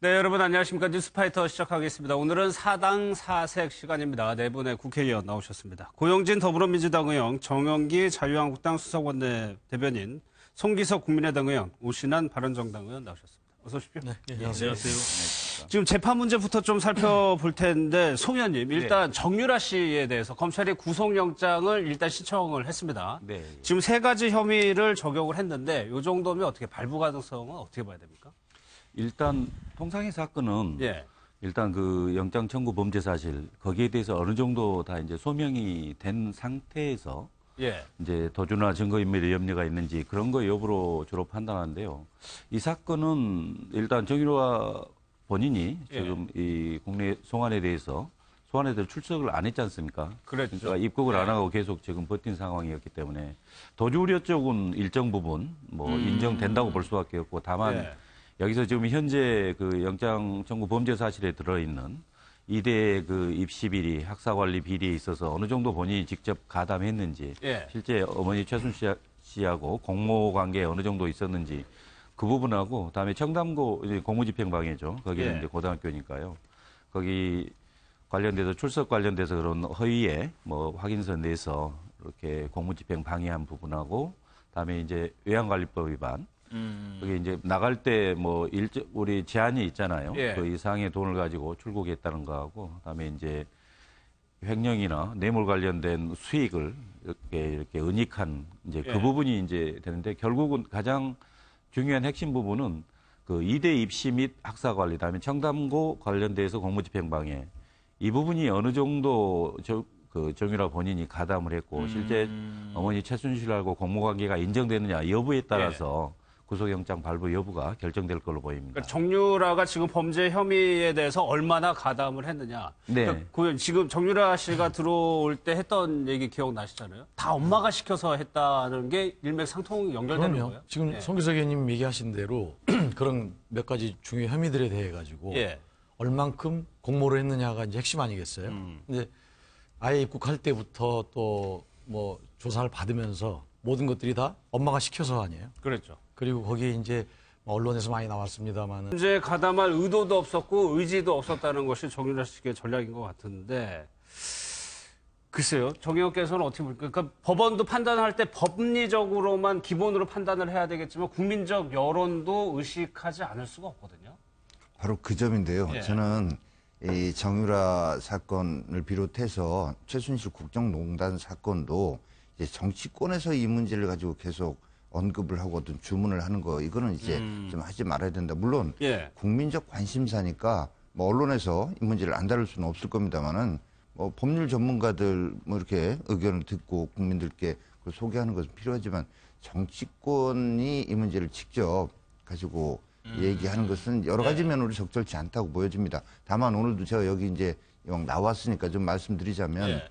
네, 여러분 안녕하십니까. 뉴스파이터 시작하겠습니다. 오늘은 사당 사색 시간입니다. 네 분의 국회의원 나오셨습니다. 고영진 더불어민주당 의원, 정영기 자유한국당 수석원내 대변인, 송기석 국민의당 의원, 오신환 바른정당 의원 나오셨습니다. 어서 오십시오. 네, 안녕하세요. 지금 재판 문제부터 좀 살펴볼 텐데, 송 의원님, 일단 정유라 씨에 대해서 검찰이 구속영장을 일단 신청을 했습니다. 네. 지금 세 가지 혐의를 적용을 했는데, 이 정도면 어떻게 발부 가능성은 어떻게 봐야 됩니까? 일단 통상의 사건은 예. 일단 그 영장 청구 범죄 사실 거기에 대해서 어느 정도 다 이제 소명이 된 상태에서 예. 이제 도주나 증거인멸의 염려가 있는지 그런 거 여부로 주로 판단하는데요. 이 사건은 일단 정유라 본인이 지금 이 국내 송환에 대해서 소환에 대해서 출석을 안 했지 않습니까? 그랬죠. 그러니까 입국을 안 하고 계속 지금 버틴 상황이었기 때문에 도주 우려 쪽은 일정 부분 뭐 인정된다고 볼 수밖에 없고 다만 여기서 지금 현재 그 영장 청구 범죄 사실에 들어있는 이대 그 입시 비리, 학사 관리 비리에 있어서 어느 정도 본인이 직접 가담했는지, 실제 어머니 최순실 씨하고 공모 관계에 어느 정도 있었는지 그 부분하고, 그다음에 청담고 이제 공무집행방해죠. 거기는 이제 고등학교니까요. 거기 관련돼서 출석 관련돼서 그런 허위에 뭐 확인서 내서 이렇게 공무집행 방해한 부분하고, 그다음에 이제 외환관리법 위반. 그게 이제 나갈 때 뭐 우리 제한이 있잖아요. 그 이상의 돈을 가지고 출국했다는 거하고, 그다음에 이제 횡령이나 뇌물 관련된 수익을 이렇게 은닉한 이제 그 부분이 이제 되는데, 결국은 가장 중요한 핵심 부분은 그 이대 입시 및 학사 관리, 그다음에 청담고 관련돼서 공무집행방해 이 부분이 어느 정도 그 정유라 본인이 가담을 했고 실제 어머니 최순실하고 공모관계가 인정되느냐 여부에 따라서 구속영장 발부 여부가 결정될 걸로 보입니다. 그러니까 정유라가 지금 범죄 혐의에 대해서 얼마나 가담을 했느냐. 네. 그러니까 지금 정유라 씨가 들어올 때 했던 얘기 기억나시잖아요. 다 엄마가 시켜서 했다는 게 일맥상통 연결되는 그럼요. 거예요? 지금 송기석 의원님 얘기하신 대로 그런 몇 가지 중요 혐의들에 대해 가지고 얼만큼 공모를 했느냐가 이제 핵심 아니겠어요? 근데 아예 입국할 때부터 또 뭐 조사를 받으면서 모든 것들이 다 엄마가 시켜서 아니에요? 그렇죠. 그리고 거기에 이제 언론에서 많이 나왔습니다만은 문제 가담할 의도도 없었고 의지도 없었다는 것이 정유라 씨의 전략인 것 같은데, 글쎄요. 정 의원께서는 어떻게 보니까, 그러니까 법원도 판단할 때 법리적으로만 기본으로 판단을 해야 되겠지만 국민적 여론도 의식하지 않을 수가 없거든요. 바로 그 점인데요. 저는 이 정유라 사건을 비롯해서 최순실 국정농단 사건도 이제 정치권에서 이 문제를 가지고 계속 언급을 하고 어떤 주문을 하는 거, 이거는 이제 좀 하지 말아야 된다. 물론 국민적 관심사니까 뭐 언론에서 이 문제를 안 다룰 수는 없을 겁니다만은 뭐 법률 전문가들 뭐 이렇게 의견을 듣고 국민들께 그걸 소개하는 것은 필요하지만 정치권이 이 문제를 직접 가지고 얘기하는 것은 여러 가지 면으로 적절치 않다고 보여집니다. 다만 오늘도 제가 여기 이제 이왕 나왔으니까 좀 말씀드리자면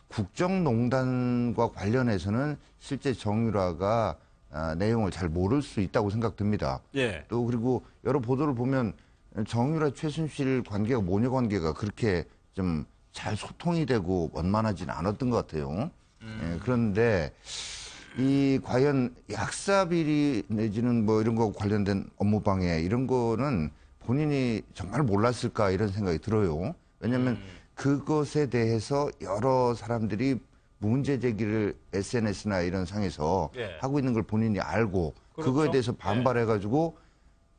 국정농단과 관련해서는 실제 정유라가 내용을 잘 모를 수 있다고 생각됩니다. 또 그리고 여러 보도를 보면 정유라 최순실 관계가 모녀 관계가 그렇게 좀 잘 소통이 되고 원만하지는 않았던 것 같아요. 그런데 이 과연 약사 비리 내지는 뭐 이런 거 관련된 업무 방해 이런 거는 본인이 정말 몰랐을까 이런 생각이 들어요. 왜냐하면 그것에 대해서 여러 사람들이 문제 제기를 SNS나 이런 상에서 하고 있는 걸 본인이 알고 그거에 대해서 반발해가지고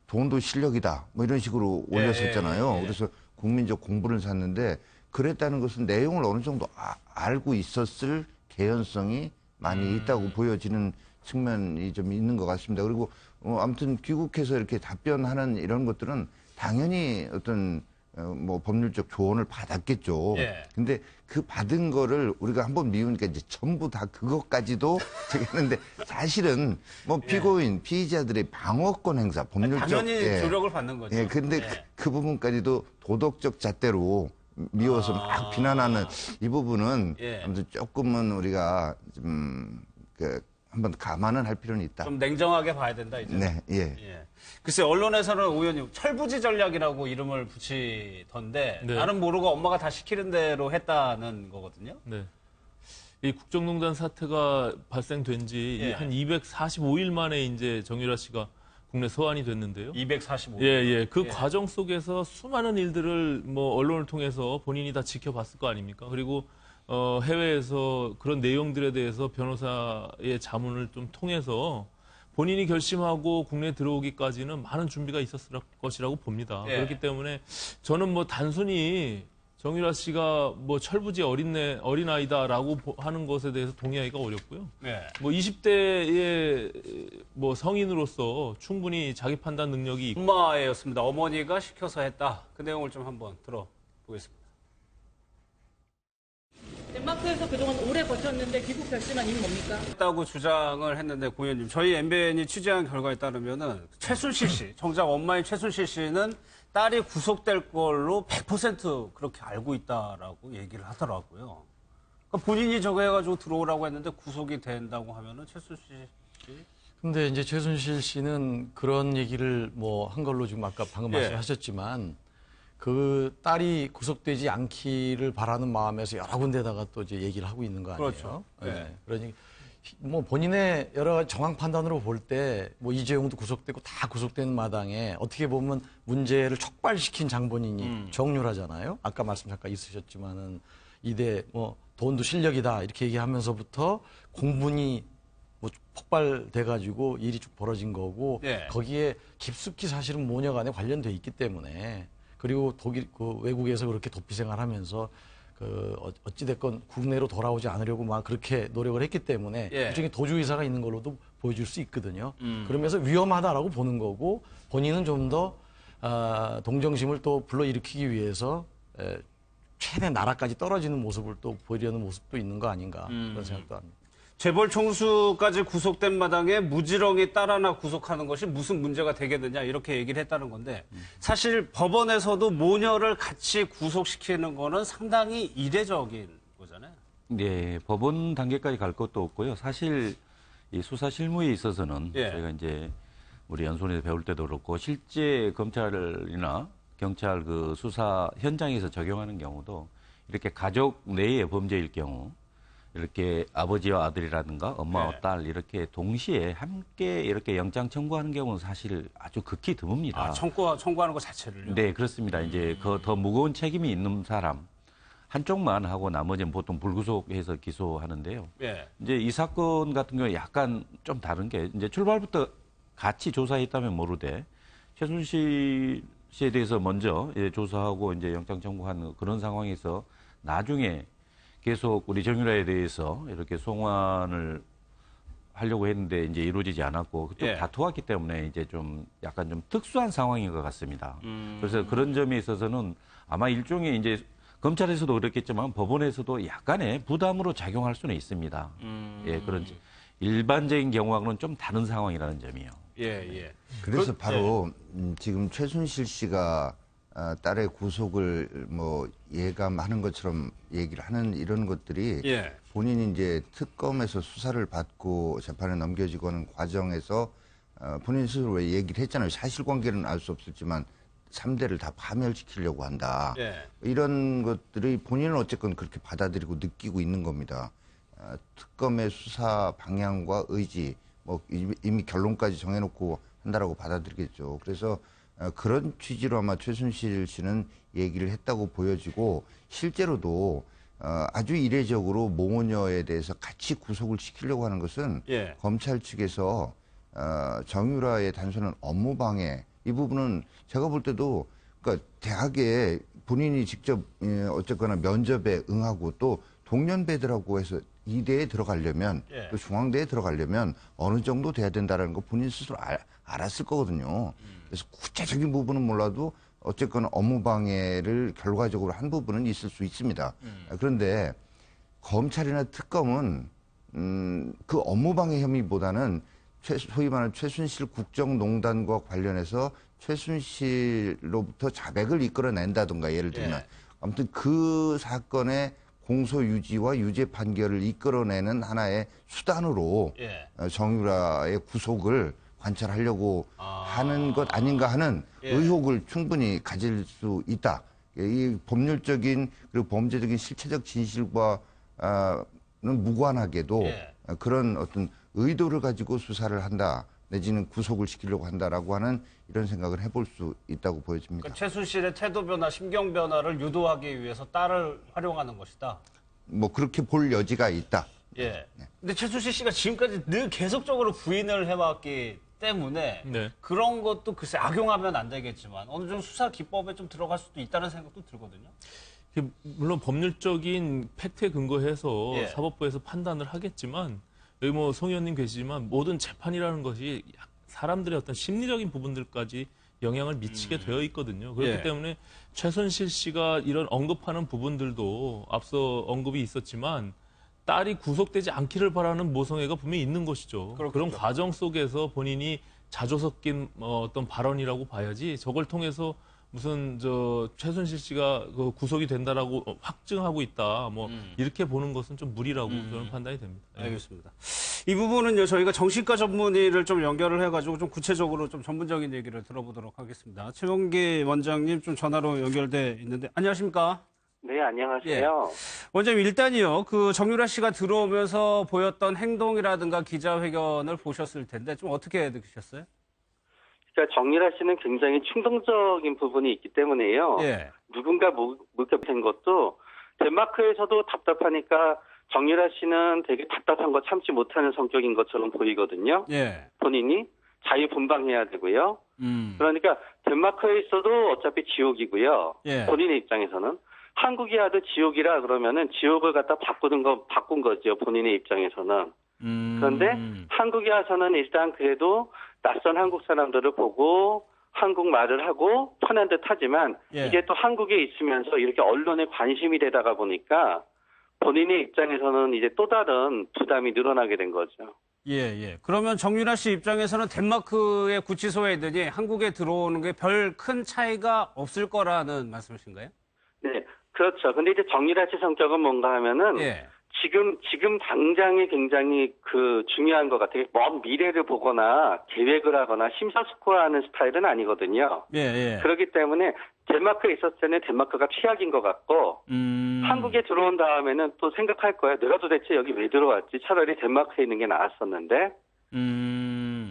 돈도 실력이다 뭐 이런 식으로 올렸었잖아요. 그래서 국민적 공분을 샀는데 그랬다는 것은 내용을 어느 정도 알고 있었을 개연성이 많이 있다고 보여지는 측면이 좀 있는 것 같습니다. 그리고 아무튼 귀국해서 이렇게 답변하는 이런 것들은 당연히 어떤 뭐 법률적 조언을 받았겠죠. 근데 그 받은 거를 우리가 한번 미우니까 이제 전부 다 그것까지도 저기 했는데 사실은 뭐 피고인, 피의자들의 방어권 행사, 법률적 당연히 조력을 받는 거죠. 근데 그 부분까지도 도덕적 잣대로 미워서 막 비난하는 이 부분은 아무튼 조금은 우리가 좀 한번 감안은 할 필요는 있다. 좀 냉정하게 봐야 된다 이제. 글쎄 언론에서는 오 의원님 철부지 전략이라고 이름을 붙이던데 나는 모르고 엄마가 다 시키는 대로 했다는 거거든요. 이 국정농단 사태가 발생된 지 한 245일 만에 이제 정유라 씨가 국내 소환이 됐는데요. 245명. 예. 그 과정 속에서 수많은 일들을 뭐 언론을 통해서 본인이 다 지켜봤을 거 아닙니까? 그리고 해외에서 그런 내용들에 대해서 변호사의 자문을 좀 통해서 본인이 결심하고 국내에 들어오기까지는 많은 준비가 있었을 것이라고 봅니다. 예. 그렇기 때문에 저는 뭐 단순히 정유라 씨가 뭐 철부지 어린아이다라고 하는 것에 대해서 동의하기가 어렵고요. 네. 뭐 20대의 뭐 성인으로서 충분히 자기 판단 능력이 있고 엄마였습니다. 어머니가 시켜서 했다. 그 내용을 좀 한번 들어보겠습니다. 덴마크에서 그동안 오래 버텼는데 귀국 결심한 이유는 뭡니까? 했다고 주장을 했는데 고 의원님, 저희 MBN이 취재한 결과에 따르면은 최순실 씨, 정작 엄마인 최순실 씨는 딸이 구속될 걸로 100% 그렇게 알고 있다라고 얘기를 하더라고요. 그러니까 본인이 저거 해가지고 들어오라고 했는데 구속이 된다고 하면은 최순실 씨. 근데 이제 최순실 씨는 그런 얘기를 뭐 한 걸로 지금 아까 방금 예. 말씀하셨지만 그 딸이 구속되지 않기를 바라는 마음에서 여러 군데다가 또 이제 얘기를 하고 있는 거 아니에요? 그렇죠. 예. 네. 그러니 뭐 본인의 여러 가지 정황 판단으로 볼 때 뭐 이재용도 구속되고 다 구속된 마당에 어떻게 보면 문제를 촉발시킨 장본인이 정유라잖아요. 아까 말씀 잠깐 있으셨지만은 이대 뭐 돈도 실력이다 이렇게 얘기하면서부터 공분이 뭐 폭발돼가지고 일이 쭉 벌어진 거고 네. 거기에 깊숙이 사실은 모녀간에 관련돼 있기 때문에 그리고 독일 그 외국에서 그렇게 도피 생활하면서 그 어찌됐건 국내로 돌아오지 않으려고 막 그렇게 노력을 했기 때문에 예. 그중에 도주 의사가 있는 걸로도 보여줄 수 있거든요. 그러면서 위험하다라고 보는 거고 본인은 좀 더 동정심을 또 불러일으키기 위해서 최대 나라까지 떨어지는 모습을 또 보이려는 모습도 있는 거 아닌가 그런 생각도 합니다. 재벌 총수까지 구속된 마당에 무지렁이 딸 하나 구속하는 것이 무슨 문제가 되겠느냐 이렇게 얘기를 했다는 건데 사실 법원에서도 모녀를 같이 구속시키는 거는 상당히 이례적인 거잖아요. 네, 법원 단계까지 갈 것도 없고요. 사실 이 수사 실무에 있어서는 예. 저희가 이제 우리 연수원에서 배울 때도 그렇고 실제 검찰이나 경찰 그 수사 현장에서 적용하는 경우도 이렇게 가족 내의 범죄일 경우 이렇게 아버지와 아들이라든가 엄마와 네. 딸 이렇게 동시에 함께 이렇게 영장 청구하는 경우는 사실 아주 극히 드뭅니다. 아, 청구하는 것 자체를요? 네, 그렇습니다. 이제 그 더 무거운 책임이 있는 사람 한쪽만 하고 나머지는 보통 불구속해서 기소하는데요. 예. 이제 이 사건 같은 경우 약간 좀 다른 게 이제 출발부터 같이 조사했다면 모르되 최순실 씨에 대해서 먼저 조사하고 이제 영장 청구한 그런 상황에서 나중에 계속 우리 정유라에 대해서 이렇게 송환을 하려고 했는데 이제 이루어지지 않았고 또 예. 다투었기 때문에 이제 좀 약간 좀 특수한 상황인 것 같습니다. 그래서 그런 점에 있어서는 아마 일종의 이제 검찰에서도 그렇겠지만 법원에서도 약간의 부담으로 작용할 수는 있습니다. 예, 그런 일반적인 경우하고는 좀 다른 상황이라는 점이요. 예, 예. 그래서 바로 지금 최순실 씨가 딸의 구속을 뭐 예감하는 것처럼 얘기를 하는 이런 것들이 예. 본인이 이제 특검에서 수사를 받고 재판에 넘겨지고 하는 과정에서 본인 스스로 왜 얘기를 했잖아요. 사실관계는 알 수 없었지만 3대를 다 파멸시키려고 한다. 예. 이런 것들이 본인은 어쨌건 그렇게 받아들이고 느끼고 있는 겁니다. 특검의 수사 방향과 의지, 뭐 이미 결론까지 정해놓고 한다라고 받아들이겠죠. 그래서 그런 취지로 아마 최순실 씨는 얘기를 했다고 보여지고 실제로도 아주 이례적으로 모녀에 대해서 같이 구속을 시키려고 하는 것은 예. 검찰 측에서 정유라의 단순한 업무방해 이 부분은 제가 볼 때도 그러니까 대학에 본인이 직접 어쨌거나 면접에 응하고 또 동년배들하고 해서 이대에 들어가려면 예. 또 중앙대에 들어가려면 어느 정도 돼야 된다는 거 본인 스스로 알았을 거거든요. 그래서 구체적인 부분은 몰라도 어쨌거나 업무방해를 결과적으로 한 부분은 있을 수 있습니다. 그런데 검찰이나 특검은 그 업무방해 혐의보다는 소위 말하는 최순실 국정농단과 관련해서 최순실로부터 자백을 이끌어낸다든가 예를 들면 예. 아무튼 그 사건의 공소 유지와 유죄 판결을 이끌어내는 하나의 수단으로 예. 정유라의 구속을 관찰하려고 하는 것 아닌가 하는 예. 의혹을 충분히 가질 수 있다. 이 법률적인 그리고 범죄적인 실체적 진실과는 무관하게도 예. 그런 어떤 의도를 가지고 수사를 한다. 내지는 구속을 시키려고 한다라고 하는 이런 생각을 해볼 수 있다고 보여집니다. 그러니까 최순실의 태도 변화, 심경 변화를 유도하기 위해서 딸을 활용하는 것이다. 뭐 그렇게 볼 여지가 있다. 예. 근데 최순실 씨가 지금까지 늘 계속적으로 부인을 해왔기 때문에 네. 그런 것도 글쎄 악용하면 안 되겠지만 어느 정도 수사 기법에 좀 들어갈 수도 있다는 생각도 들거든요. 물론 법률적인 팩트에 근거해서 예. 사법부에서 판단을 하겠지만 여기 뭐 송 의원님 계시지만 모든 재판이라는 것이 사람들의 어떤 심리적인 부분들까지 영향을 미치게 되어 있거든요. 그렇기 예. 때문에 최순실 씨가 이런 언급하는 부분들도 앞서 언급이 있었지만 딸이 구속되지 않기를 바라는 모성애가 분명히 있는 것이죠. 그렇겠죠. 그런 과정 속에서 본인이 자조 섞인 어떤 발언이라고 봐야지 저걸 통해서 무슨 최순실 씨가 그 구속이 된다라고 확증하고 있다. 뭐 이렇게 보는 것은 좀 무리라고 저는 판단이 됩니다. 예. 알겠습니다. 이 부분은요, 저희가 정신과 전문의를 좀 연결을 해가지고 좀 구체적으로 좀 전문적인 얘기를 들어보도록 하겠습니다. 최범기 원장님 좀 전화로 연결돼 있는데, 안녕하십니까? 네, 안녕하세요. 원장님, 일단이요, 그 정유라 씨가 들어오면서 보였던 행동이라든가 기자회견을 보셨을 텐데, 좀 어떻게 느끼셨어요? 그러니까 정유라 씨는 굉장히 충동적인 부분이 있기 때문에요. 예. 누군가 목격된 것도 덴마크에서도 답답하니까 정유라 씨는 되게 답답한 거 참지 못하는 성격인 것처럼 보이거든요. 예. 본인이 자유분방해야 되고요. 그러니까 덴마크에 있어도 어차피 지옥이고요. 예. 본인의 입장에서는. 한국이 하도 지옥이라 그러면은 지옥을 갖다 바꾼 거죠. 본인의 입장에서는. 그런데 한국에 와서는 일단 그래도 낯선 한국 사람들을 보고 한국말을 하고 편한 듯 하지만 예. 이게 또 한국에 있으면서 이렇게 언론에 관심이 되다가 보니까 본인의 입장에서는 이제 또 다른 부담이 늘어나게 된 거죠. 예. 그러면 정유라 씨 입장에서는 덴마크의 구치소에 있더니 한국에 들어오는 게 별 큰 차이가 없을 거라는 말씀이신가요? 네, 그렇죠. 근데 이제 정유라 씨 성격은 뭔가 하면은 예. 지금 당장에 굉장히 중요한 것 같아요. 먼 미래를 보거나 계획을 하거나 심사숙고하는 스타일은 아니거든요. 예. 그렇기 때문에 덴마크에 있었을 때는 덴마크가 최악인 것 같고 한국에 들어온 다음에는 또 생각할 거예요. 내가 도대체 여기 왜 들어왔지? 차라리 덴마크에 있는 게 나았었는데.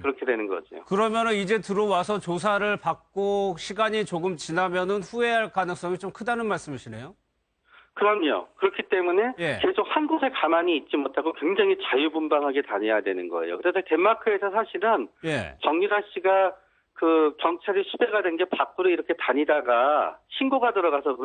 그렇게 되는 거죠. 그러면은 이제 들어와서 조사를 받고 시간이 조금 지나면은 후회할 가능성이 좀 크다는 말씀이시네요? 그럼요. 그렇기 때문에 예. 계속 한 곳에 가만히 있지 못하고 굉장히 자유분방하게 다녀야 되는 거예요. 그래서 덴마크에서 사실은 예. 정유라 씨가 경찰이 수배가 된 게 밖으로 이렇게 다니다가 신고가 들어가서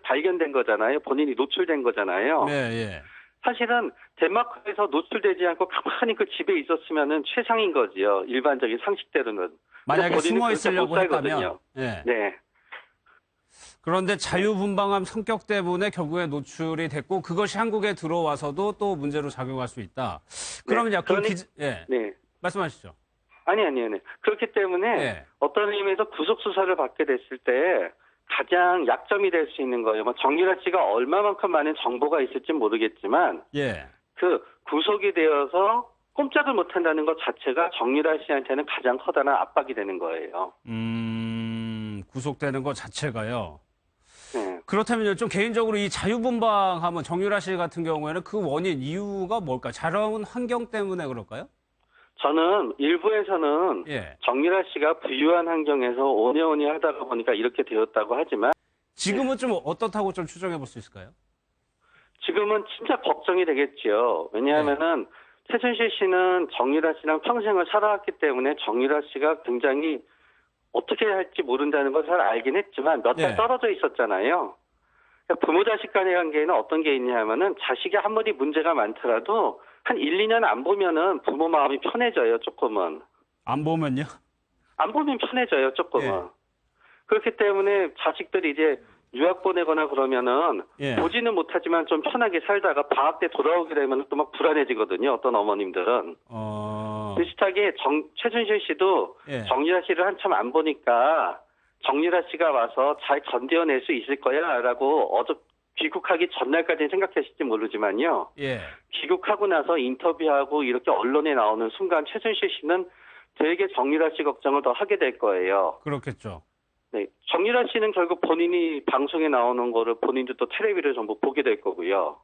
발견된 거잖아요. 본인이 노출된 거잖아요. 예. 사실은 덴마크에서 노출되지 않고 가만히 그 집에 있었으면은 최상인 거지요. 일반적인 상식대로는. 만약에 본인은 숨어 그렇게 있으려고 못 살거든요. 했다면. 예. 네. 그런데 자유분방한 성격 때문에 결국에 노출이 됐고 그것이 한국에 들어와서도 또 문제로 작용할 수 있다. 그러면 네, 약간 네. 말씀하시죠. 아니요. 그렇기 때문에 네. 어떤 의미에서 구속 수사를 받게 됐을 때 가장 약점이 될 수 있는 거예요. 정유라 씨가 얼마만큼 많은 정보가 있을지 모르겠지만 예. 구속이 되어서 꼼짝을 못한다는 것 자체가 정유라 씨한테는 가장 커다란 압박이 되는 거예요. 구속되는 것 자체가요. 네. 그렇다면요, 좀 개인적으로 이 자유분방하면 정유라 씨 같은 경우에는 그 원인, 이유가 뭘까요? 자라온 환경 때문에 그럴까요? 저는 일부에서는 예. 정유라 씨가 부유한 환경에서 오네오네 하다가 보니까 이렇게 되었다고 하지만 지금은 좀 어떻다고 좀 추정해 볼 수 있을까요? 지금은 진짜 걱정이 되겠죠. 왜냐하면은 최순실 씨는 정유라 씨랑 평생을 살아왔기 때문에 정유라 씨가 굉장히 어떻게 할지 모른다는 걸 잘 알긴 했지만 몇 달 네. 떨어져 있었잖아요. 그러니까 부모 자식 간의 관계에는 어떤 게 있냐 하면은 자식이 아무리 문제가 많더라도 한 1, 2년 안 보면은 부모 마음이 편해져요, 조금은. 안 보면요? 안 보면 편해져요, 조금은. 예. 그렇기 때문에 자식들이 이제 유학 보내거나 그러면은 예. 보지는 못하지만 좀 편하게 살다가 방학 때 돌아오게 되면 또 막 불안해지거든요. 어떤 어머님들은. 비슷하게 최순실 씨도 예. 정유라 씨를 한참 안 보니까 정유라 씨가 와서 잘 견뎌낼 수 있을 거야라고 귀국하기 전날까지는 생각하실지 모르지만요. 예. 귀국하고 나서 인터뷰하고 이렇게 언론에 나오는 순간 최순실 씨는 되게 정유라 씨 걱정을 더 하게 될 거예요. 그렇겠죠. 네, 정유라 씨는 결국 본인이 방송에 나오는 거를 본인도 또 텔레비를 전부 보게 될 거고요.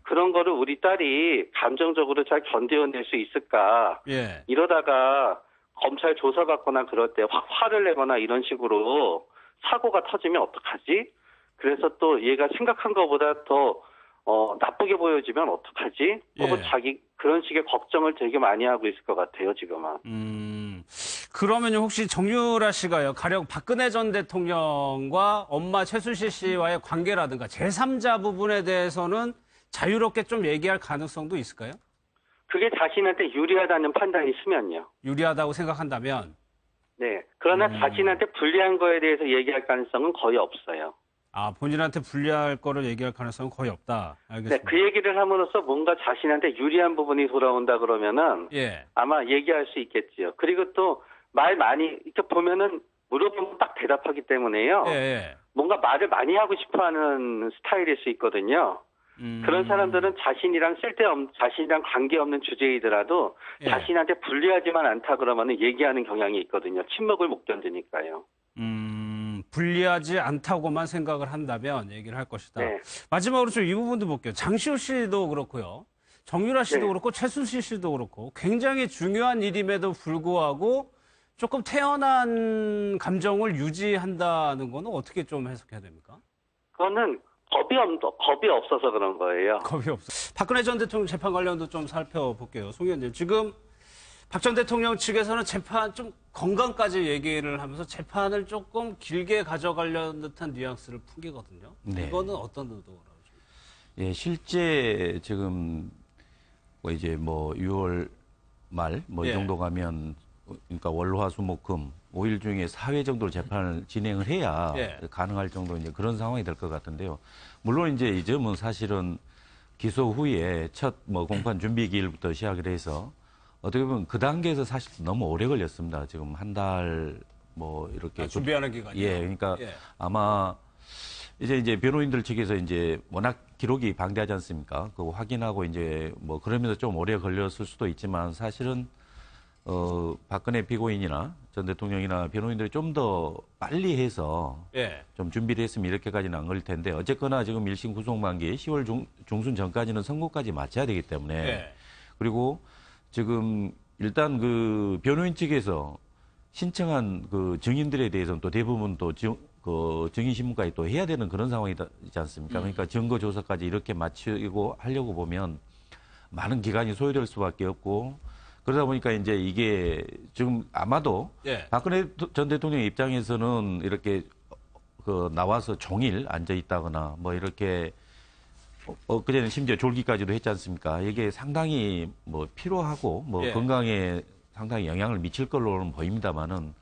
그런 거를 우리 딸이 감정적으로 잘 견뎌낼 수 있을까? 예. 이러다가 검찰 조사받거나 그럴 때 화를 내거나 이런 식으로 사고가 터지면 어떡하지? 그래서 또 얘가 생각한 것보다 더 나쁘게 보여지면 어떡하지? 혹은 자기 그런 식의 걱정을 되게 많이 하고 있을 것 같아요, 지금은. 그러면 혹시 정유라 씨가요, 가령 박근혜 전 대통령과 엄마 최순실 씨와의 관계라든가 제3자 부분에 대해서는 자유롭게 좀 얘기할 가능성도 있을까요? 그게 자신한테 유리하다는 판단이 있으면요. 유리하다고 생각한다면? 네. 그러나 자신한테 불리한 거에 대해서 얘기할 가능성은 거의 없어요. 아, 본인한테 불리할 거를 얘기할 가능성은 거의 없다. 알겠습니다. 네, 그 얘기를 함으로써 뭔가 자신한테 유리한 부분이 돌아온다 그러면은 아마 얘기할 수 있겠지요. 그리고 또 말 많이 이렇게 보면은 물어보면 딱 대답하기 때문에요. 뭔가 말을 많이 하고 싶어하는 스타일일 수 있거든요. 그런 사람들은 자신이랑 관계없는 주제이더라도 자신한테 불리하지만 않다 그러면은 얘기하는 경향이 있거든요. 침묵을 못 견디니까요. 불리하지 않다고만 생각을 한다면 얘기를 할 것이다. 네. 마지막으로 좀 이 부분도 볼게요. 장시호 씨도 그렇고요. 정유라 씨도 그렇고 최순실 씨도 그렇고 굉장히 중요한 일임에도 불구하고 조금 태연한 감정을 유지한다는 거는 어떻게 좀 해석해야 됩니까? 그거는 겁이 없어서 그런 거예요. 겁이 없어. 박근혜 전 대통령 재판 관련도 좀 살펴볼게요. 송 의원님, 지금 박 전 대통령 측에서는 재판 좀 건강까지 얘기를 하면서 재판을 조금 길게 가져가려는 듯한 뉘앙스를 풍기거든요. 네. 이거는 어떤 의도라고? 예, 실제 지금 이제 6월 말 이 정도 가면 그러니까 월화수목금 5일 중에 4회 정도로 재판을 진행을 해야 가능할 정도 이제 그런 상황이 될 것 같은데요. 물론 이제 이 점은 사실은 기소 후에 첫 공판 준비 기일부터 시작을 해서 어떻게 보면 그 단계에서 사실 너무 오래 걸렸습니다. 지금 한 달 이렇게 준비하는 기간이요. 그러니까 아마 이제 변호인들 측에서 이제 워낙 기록이 방대하지 않습니까? 그 확인하고 이제 그러면서 좀 오래 걸렸을 수도 있지만 사실은 박근혜 피고인이나 전 대통령이나 변호인들이 좀 더 빨리 해서 좀 준비를 했으면 이렇게까지는 안 걸릴 텐데 어쨌거나 지금 1심 구속 만기 10월 중순 전까지는 선고까지 마쳐야 되기 때문에 그리고 지금 일단 그 변호인 측에서 신청한 그 증인들에 대해서는 또 대부분 또 그 증인 신문까지 또 해야 되는 그런 상황이지 않습니까? 그러니까 증거 조사까지 이렇게 마치고 하려고 보면 많은 기간이 소요될 수밖에 없고 그러다 보니까 이제 이게 지금 아마도 박근혜 전 대통령 입장에서는 이렇게 나와서 종일 앉아 있다거나 이렇게 그전에 심지어 졸기까지도 했지 않습니까? 이게 상당히 피로하고 건강에 상당히 영향을 미칠 걸로는 보입니다만은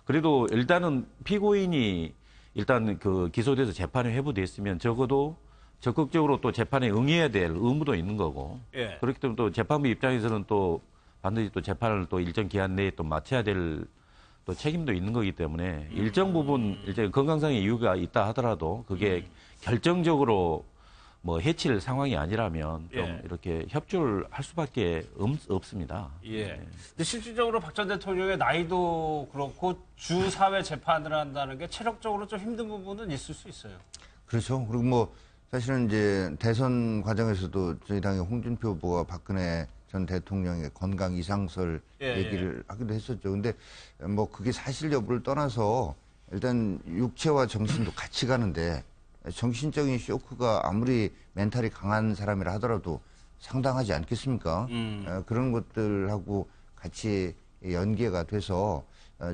그래도 일단은 피고인이 일단 그 기소돼서 재판이 회부됐으면 적어도 적극적으로 또 재판에 응해야 될 의무도 있는 거고 그렇기 때문에 또 재판부 입장에서는 또 반드시 또 재판을 또 일정 기한 내에 또 마쳐야 될 또 책임도 있는 거기 때문에 일정 부분 이제 건강상의 이유가 있다 하더라도 그게 결정적으로 해칠 상황이 아니라면 좀 이렇게 협조를 할 수밖에 없습니다. 근데 실질적으로 박 전 대통령의 나이도 그렇고 주 4회 재판을 한다는 게 체력적으로 좀 힘든 부분은 있을 수 있어요. 그렇죠. 그리고 사실은 이제 대선 과정에서도 저희 당의 홍준표 후보가 박근혜 전 대통령의 건강 이상설 얘기를 하기도 했었죠. 근데 그게 사실 여부를 떠나서 일단 육체와 정신도 같이 가는데 정신적인 쇼크가 아무리 멘탈이 강한 사람이라 하더라도 상당하지 않겠습니까? 그런 것들하고 같이 연계가 돼서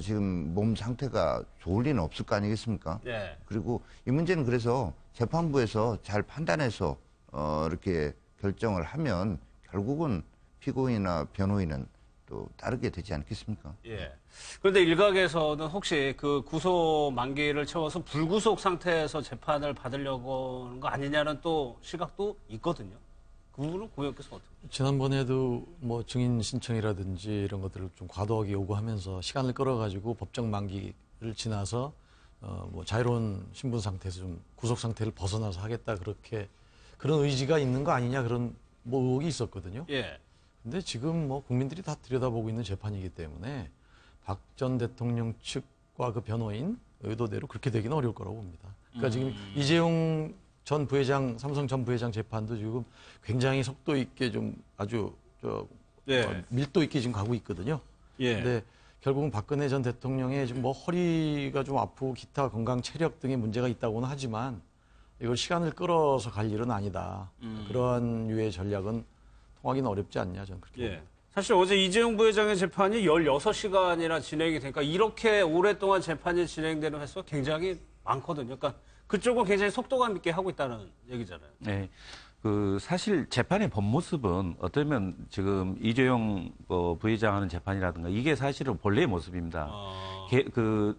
지금 몸 상태가 좋을 리는 없을 거 아니겠습니까? 그리고 이 문제는 그래서 재판부에서 잘 판단해서 이렇게 결정을 하면 결국은 피고인이나 변호인은 또 따르게 되지 않겠습니까? 그런데 일각에서는 혹시 그 구속 만기를 채워서 불구속 상태에서 재판을 받으려고 하는 거 아니냐는 또 시각도 있거든요. 그 부분은 고 의원께서 어떻게? 지난번에도 증인 신청이라든지 이런 것들을 좀 과도하게 요구하면서 시간을 끌어가지고 법정 만기를 지나서 자유로운 신분 상태에서 좀 구속 상태를 벗어나서 하겠다 그렇게 그런 의지가 있는 거 아니냐 그런 의혹이 있었거든요. 근데 지금 국민들이 다 들여다보고 있는 재판이기 때문에 박 전 대통령 측과 그 변호인 의도대로 그렇게 되기는 어려울 거라고 봅니다. 그러니까 지금 이재용 전 부회장, 삼성 전 부회장 재판도 지금 굉장히 속도 있게 좀 아주 밀도 있게 지금 가고 있거든요. 근데 결국은 박근혜 전 대통령의 지금 뭐 허리가 좀 아프고 기타 건강 체력 등의 문제가 있다고는 하지만 이걸 시간을 끌어서 갈 일은 아니다. 그러한 유의 전략은 통하기는 어렵지 않냐, 저는 그렇게 봅니다. 사실 어제 이재용 부회장의 재판이 16시간이나 진행이 되니까 이렇게 오랫동안 재판이 진행되는 횟수가 굉장히 많거든요. 그러니까 그쪽은 굉장히 속도감 있게 하고 있다는 얘기잖아요. 네. 사실 재판의 본 모습은 어쩌면 지금 이재용 부회장 하는 재판이라든가 이게 사실은 본래의 모습입니다. 그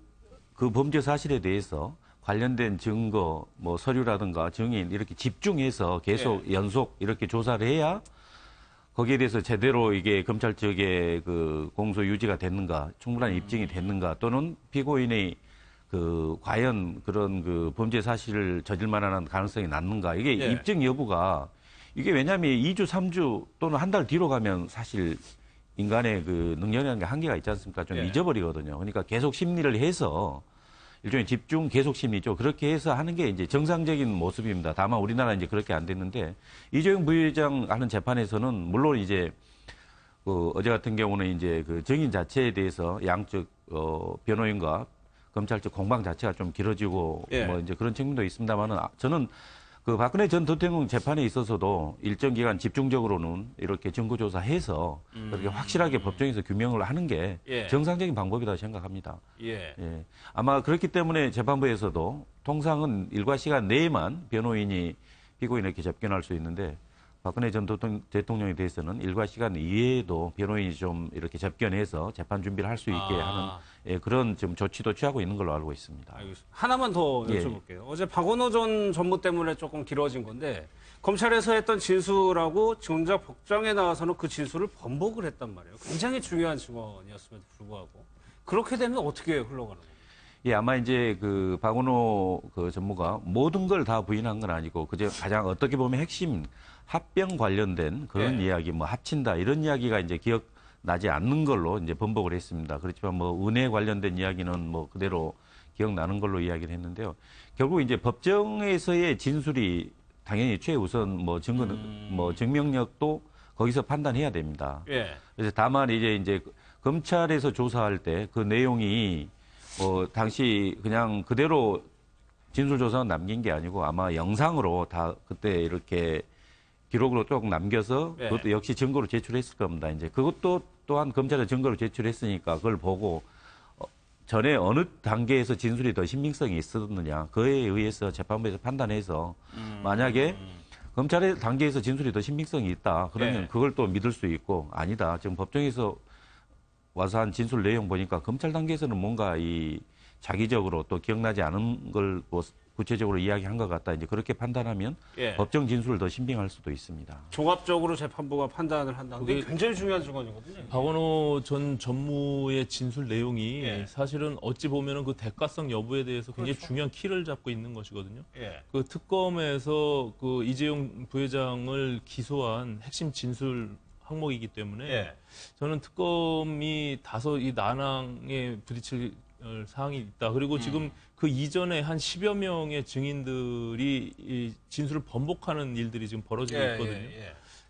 범죄 사실에 대해서 관련된 증거, 뭐 서류라든가 증인 이렇게 집중해서 계속 연속 이렇게 조사를 해야 거기에 대해서 제대로 이게 검찰 측의 그 공소 유지가 됐는가, 충분한 입증이 됐는가, 또는 피고인의 과연 그런 그 범죄 사실을 저질 만한 가능성이 낮는가, 이게 입증 여부가, 이게 왜냐하면 2주, 3주 또는 한 달 뒤로 가면 사실 인간의 그 능력이라는 게 한계가 있지 않습니까? 좀 잊어버리거든요. 그러니까 계속 심리를 해서 일종의 집중 계속 심리죠. 그렇게 해서 하는 게 이제 정상적인 모습입니다. 다만 우리나라 이제 그렇게 안 됐는데, 이재용 부회장 하는 재판에서는 물론 이제 어제 같은 경우는 이제 그 증인 자체에 대해서 양측 변호인과 검찰 측 공방 자체가 좀 길어지고 뭐 이제 그런 측면도 있습니다만은, 저는 그 박근혜 전 대통령 재판에 있어서도 일정 기간 집중적으로는 이렇게 증거조사해서 그렇게 확실하게 법정에서 규명을 하는 게 정상적인 방법이라고 생각합니다. 아마 그렇기 때문에 재판부에서도 통상은 일과 시간 내에만 변호인이 피고인을 이렇게 접견할 수 있는데, 박근혜 전 대통령에 대해서는 일과 시간 이외에도 변호인이 좀 이렇게 접견해서 재판 준비를 할 수 있게 하는 그런 좀 조치도 취하고 있는 걸로 알고 있습니다. 알겠습니다. 하나만 더 여쭤볼게요. 어제 박원호 전 전무 때문에 조금 길어진 건데, 검찰에서 했던 진술하고 정작 법정에 나와서는 그 진술을 번복을 했단 말이에요. 굉장히 중요한 증언이었음에도 불구하고. 그렇게 되면 어떻게 흘러가는 거예요? 아마 이제 그 박원호 그 전무가 모든 걸 다 부인한 건 아니고, 그저 가장 어떻게 보면 핵심 합병 관련된 그런 이야기, 뭐 합친다 이런 이야기가 이제 기억나지 않는 걸로 이제 번복을 했습니다. 그렇지만 뭐 은혜 관련된 이야기는 뭐 그대로 기억나는 걸로 이야기를 했는데요. 결국 이제 법정에서의 진술이 당연히 최우선 뭐 뭐 증명력도 거기서 판단해야 됩니다. 그래서 다만 이제 검찰에서 조사할 때 그 내용이 당시 그냥 그대로 진술조사는 남긴 게 아니고 아마 영상으로 다 그때 이렇게 기록으로 조금 남겨서 그것도 역시 증거로 제출했을 겁니다. 이제 그것도 또한 검찰에 증거로 제출했으니까 그걸 보고 전에 어느 단계에서 진술이 더 신빙성이 있었느냐, 그에 의해서 재판부에서 판단해서 만약에 검찰의 단계에서 진술이 더 신빙성이 있다, 그러면 그걸 또 믿을 수 있고, 아니다, 지금 법정에서 와서 한 진술 내용 보니까 검찰 단계에서는 뭔가 이 자기적으로 또 기억나지 않은 걸 뭐 구체적으로 이야기한 것 같다, 이제 그렇게 판단하면 법정 진술을 더 신빙할 수도 있습니다. 종합적으로 재판부가 판단을 한다는 게 굉장히 중요한 증언이거든요. 박원호 전 전무의 진술 내용이 사실은 어찌 보면은 그 대가성 여부에 대해서 굉장히 중요한 키를 잡고 있는 것이거든요. 그 특검에서 그 이재용 부회장을 기소한 핵심 진술 항목이기 때문에 저는 특검이 다소 이 난항에 부딪힐 사항이 있다. 그리고 지금 그 이전에 한 10여 명의 증인들이 이 진술을 번복하는 일들이 지금 벌어지고 있거든요.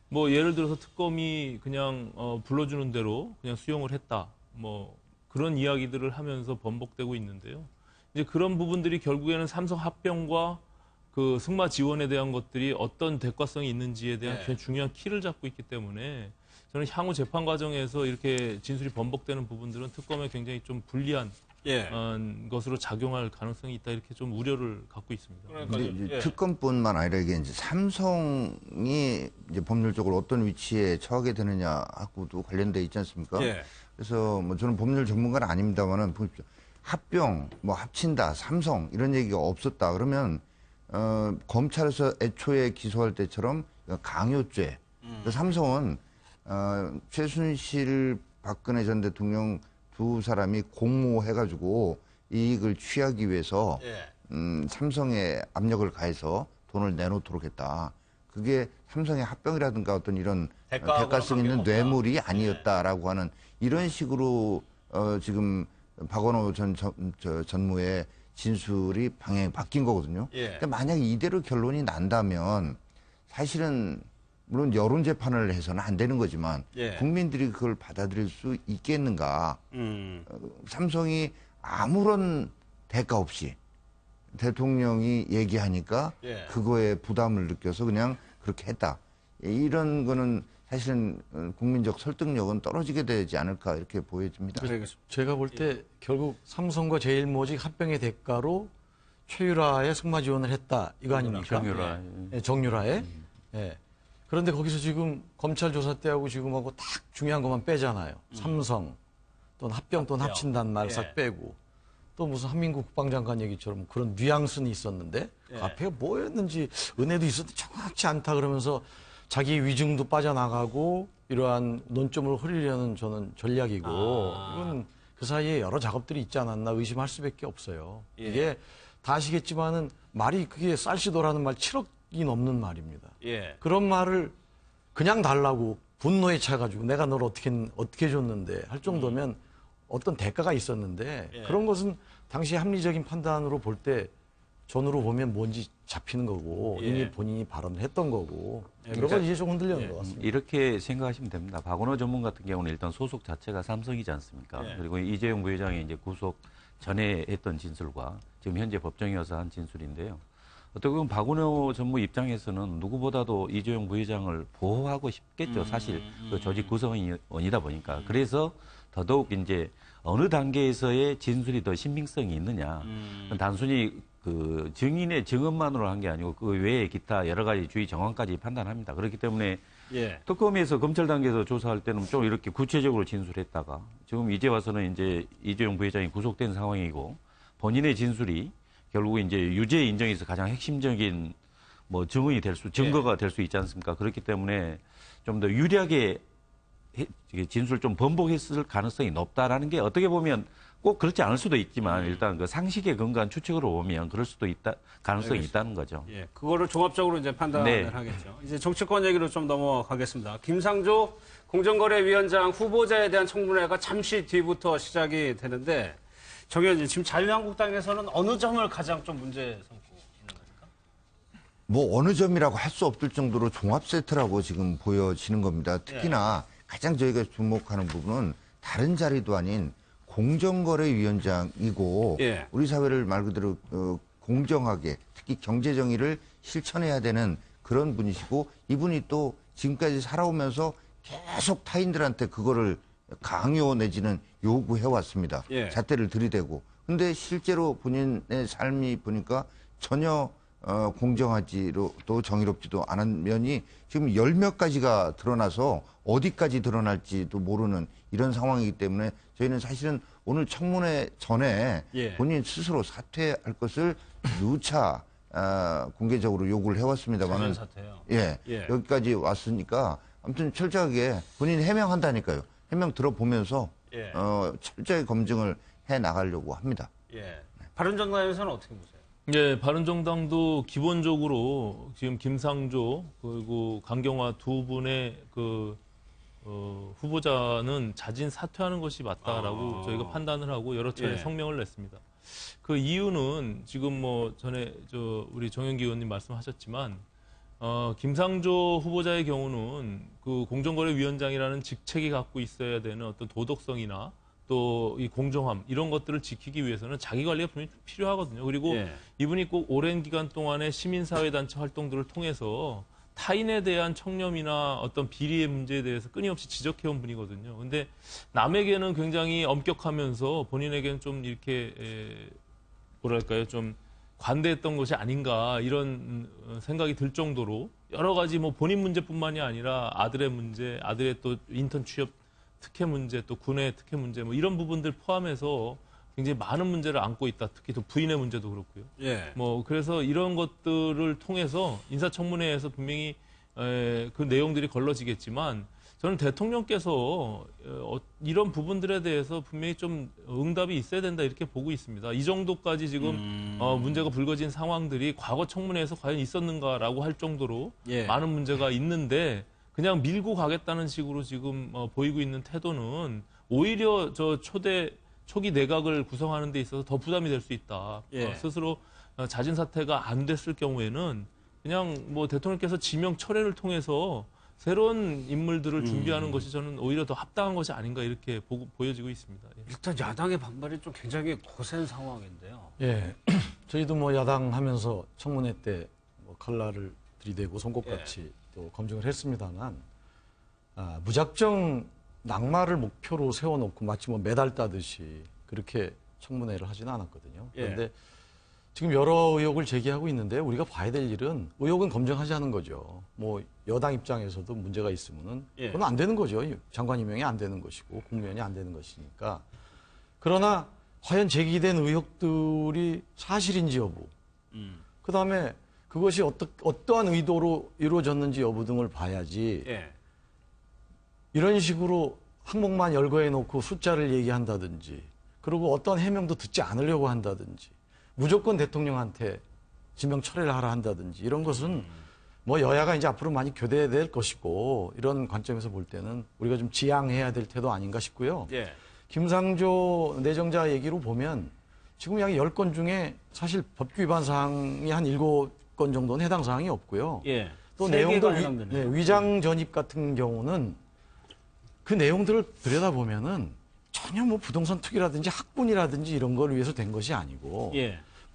뭐 예를 들어서 특검이 그냥 불러주는 대로 그냥 수용을 했다. 뭐 그런 이야기들을 하면서 번복되고 있는데요. 이제 그런 부분들이 결국에는 삼성 합병과 그 승마 지원에 대한 것들이 어떤 대가성이 있는지에 대한 굉장히 중요한 키를 잡고 있기 때문에 저는 향후 재판 과정에서 이렇게 진술이 번복되는 부분들은 특검에 굉장히 좀 불리한 것으로 작용할 가능성이 있다, 이렇게 좀 우려를 갖고 있습니다. 이제 특검뿐만 아니라 이게 이제 삼성이 이제 법률적으로 어떤 위치에 처하게 되느냐하고도 관련돼 있지 않습니까? 그래서 뭐 저는 법률 전문가는 아닙니다만은 보십시오. 합병, 뭐 합친다, 삼성 이런 얘기가 없었다 그러면 검찰에서 애초에 기소할 때처럼 강요죄. 삼성은 최순실, 박근혜 전 대통령 두 사람이 공모해가지고 이익을 취하기 위해서 삼성에 압력을 가해서 돈을 내놓도록 했다. 그게 삼성의 합병이라든가 어떤 이런 대가성 있는 뇌물이 아니었다라고 하는 이런 식으로 지금 박원호 전무의 진술이 방향이 바뀐 거거든요. 근데 만약 이대로 결론이 난다면 사실은 물론 여론 재판을 해서는 안 되는 거지만 국민들이 그걸 받아들일 수 있겠는가? 삼성이 아무런 대가 없이 대통령이 얘기하니까 그거에 부담을 느껴서 그냥 그렇게 했다. 이런 거는 사실은 국민적 설득력은 떨어지게 되지 않을까 이렇게 보여집니다. 제가 볼 때 결국 삼성과 제일모직 합병의 대가로 최유라의 승마 지원을 했다 이거 아닙니까? 정유라. 네, 정유라에. 예. 그런데 거기서 지금 검찰 조사 때하고 지금하고 딱 중요한 것만 빼잖아요. 삼성 또는 합병 또는 합친다는 말 싹 빼고 또 무슨 한민국 국방장관 얘기처럼 그런 뉘앙스는 있었는데 그 앞에 뭐였는지 은혜도 있었는데 정확치 않다 그러면서 자기 위증도 빠져나가고 이러한 논점을 흐리려는 저는 전략이고 이건 그 사이에 여러 작업들이 있지 않았나 의심할 수밖에 없어요. 이게 다 아시겠지만은 말이 그게 쌀시도라는 말 7억이 넘는 말입니다. 그런 말을 그냥 달라고 분노에 차가지고 내가 널 어떻게 해줬는데 할 정도면 어떤 대가가 있었는데 그런 것은 당시 합리적인 판단으로 볼 때 전으로 보면 뭔지 잡히는 거고 이미 본인이 발언을 했던 거고 여러 가지 이제 좀 흔들리는 것 같습니다. 이렇게 생각하시면 됩니다. 박원호 전문 같은 경우는 일단 소속 자체가 삼성이지 않습니까? 그리고 이재용 부회장이 이제 구속 전에 했던 진술과 지금 현재 법정이어서 한 진술인데요. 어떻게 보면 박원호 전무 입장에서는 누구보다도 이재용 부회장을 보호하고 싶겠죠. 사실 그 조직 구성원이다 보니까. 그래서 더더욱 이제 어느 단계에서의 진술이 더 신빙성이 있느냐. 단순히 그 증인의 증언만으로 한 게 아니고 그 외에 기타 여러 가지 주의 정황까지 판단합니다. 그렇기 때문에 특검에서 검찰 단계에서 조사할 때는 좀 이렇게 구체적으로 진술했다가 지금 이제 와서는 이제 이재용 부회장이 구속된 상황이고 본인의 진술이 결국 이제 유죄 인정에서 가장 핵심적인 뭐 증거가 될 수 있지 않습니까? 그렇기 때문에 좀 더 유리하게 진술 좀 번복했을 가능성이 높다라는 게 어떻게 보면 꼭 그렇지 않을 수도 있지만 일단 그 상식에 근거한 추측으로 보면 그럴 수도 가능성이 있다는 거죠. 그거를 종합적으로 이제 판단을 하겠죠. 이제 정치권 얘기로 좀 넘어가겠습니다. 김상조 공정거래위원장 후보자에 대한 청문회가 잠시 뒤부터 시작이 되는데 정 의원님 지금 자유한국당에서는 어느 점을 가장 좀 문제 삼고 있는 겁니까? 뭐 어느 점이라고 할 수 없을 정도로 종합 세트라고 지금 보여지는 겁니다. 특히나 가장 저희가 주목하는 부분은 다른 자리도 아닌 공정거래위원장이고 우리 사회를 말 그대로 공정하게 특히 경제정의를 실천해야 되는 그런 분이시고 이분이 또 지금까지 살아오면서 계속 타인들한테 그거를 강요 내지는 요구해왔습니다. 잣대를 들이대고. 근데 실제로 본인의 삶이 보니까 전혀 공정하지도 또 정의롭지도 않은 면이 지금 10몇 가지가 드러나서 어디까지 드러날지도 모르는 이런 상황이기 때문에 저희는 사실은 오늘 청문회 전에 본인 스스로 사퇴할 것을 누차 공개적으로 요구를 해왔습니다만은 여기까지 왔으니까 아무튼 철저하게 본인이 해명한다니까요. 해명 들어보면서 철저히 검증을 해 나가려고 합니다. 바른정당에서는 어떻게 보세요? 네, 바른정당도 기본적으로 지금 김상조 그리고 강경화 두 분의 그 후보자는 자진 사퇴하는 것이 맞다라고 저희가 판단을 하고 여러 차례 성명을 냈습니다. 그 이유는 지금 뭐 전에 우리 정영기 의원님 말씀하셨지만 김상조 후보자의 경우는 그 공정거래위원장이라는 직책이 갖고 있어야 되는 어떤 도덕성이나 또 이 공정함 이런 것들을 지키기 위해서는 자기 관리가 분명히 필요하거든요. 그리고 이분이 꼭 오랜 기간 동안의 시민사회단체 활동들을 통해서 타인에 대한 청렴이나 어떤 비리의 문제에 대해서 끊임없이 지적해온 분이거든요. 근데 남에게는 굉장히 엄격하면서 본인에게는 좀 이렇게 뭐랄까요, 좀 관대했던 것이 아닌가 이런 생각이 들 정도로 여러 가지 뭐 본인 문제뿐만이 아니라 아들의 문제, 아들의 또 인턴 취업 특혜 문제, 또 군의 특혜 문제 뭐 이런 부분들 포함해서 굉장히 많은 문제를 안고 있다. 특히 또 부인의 문제도 그렇고요. 뭐 그래서 이런 것들을 통해서 인사청문회에서 분명히 그 내용들이 걸러지겠지만 저는 대통령께서 이런 부분들에 대해서 분명히 좀 응답이 있어야 된다 이렇게 보고 있습니다. 이 정도까지 지금 문제가 불거진 상황들이 과거 청문회에서 과연 있었는가라고 할 정도로 많은 문제가 있는데 그냥 밀고 가겠다는 식으로 지금 보이고 있는 태도는 오히려 저 초대 초기 내각을 구성하는 데 있어서 더 부담이 될 수 있다. 예. 스스로 자진 사퇴가 안 됐을 경우에는 그냥 뭐 대통령께서 지명 철회를 통해서 새로운 인물들을 준비하는 것이 저는 오히려 더 합당한 것이 아닌가 이렇게 보여지고 있습니다. 예. 일단 야당의 반발이 좀 굉장히 거센 상황인데요. 예. 저희도 뭐 야당 하면서 청문회 때 뭐 칼날을 들이대고 송곳같이 또 검증을 했습니다만, 무작정 낙마를 목표로 세워놓고 마치 뭐 메달 따듯이 그렇게 청문회를 하지는 않았거든요. 그런데 지금 여러 의혹을 제기하고 있는데 우리가 봐야 될 일은 의혹은 검증하자는 거죠. 뭐 여당 입장에서도 문제가 있으면은 그건 안 되는 거죠. 장관 임명이 안 되는 것이고 국무위원이 안 되는 것이니까. 그러나 과연 제기된 의혹들이 사실인지 여부, 그다음에 그것이 어떠한 의도로 이루어졌는지 여부 등을 봐야지. 이런 식으로 항목만 열거해 놓고 숫자를 얘기한다든지, 그리고 어떤 해명도 듣지 않으려고 한다든지, 무조건 대통령한테 지명 철회를 하라 한다든지, 이런 것은 뭐 여야가 이제 앞으로 많이 교대될 것이고, 이런 관점에서 볼 때는 우리가 좀 지양해야 될 태도 아닌가 싶고요. 김상조 내정자 얘기로 보면 지금 약 10건 중에 사실 법규 위반 사항이 한 7건 정도는 해당 사항이 없고요. 또 내용도 위장 전입 같은 경우는 그 내용들을 들여다보면은 전혀 뭐 부동산 투기라든지 학군이라든지 이런 걸 위해서 된 것이 아니고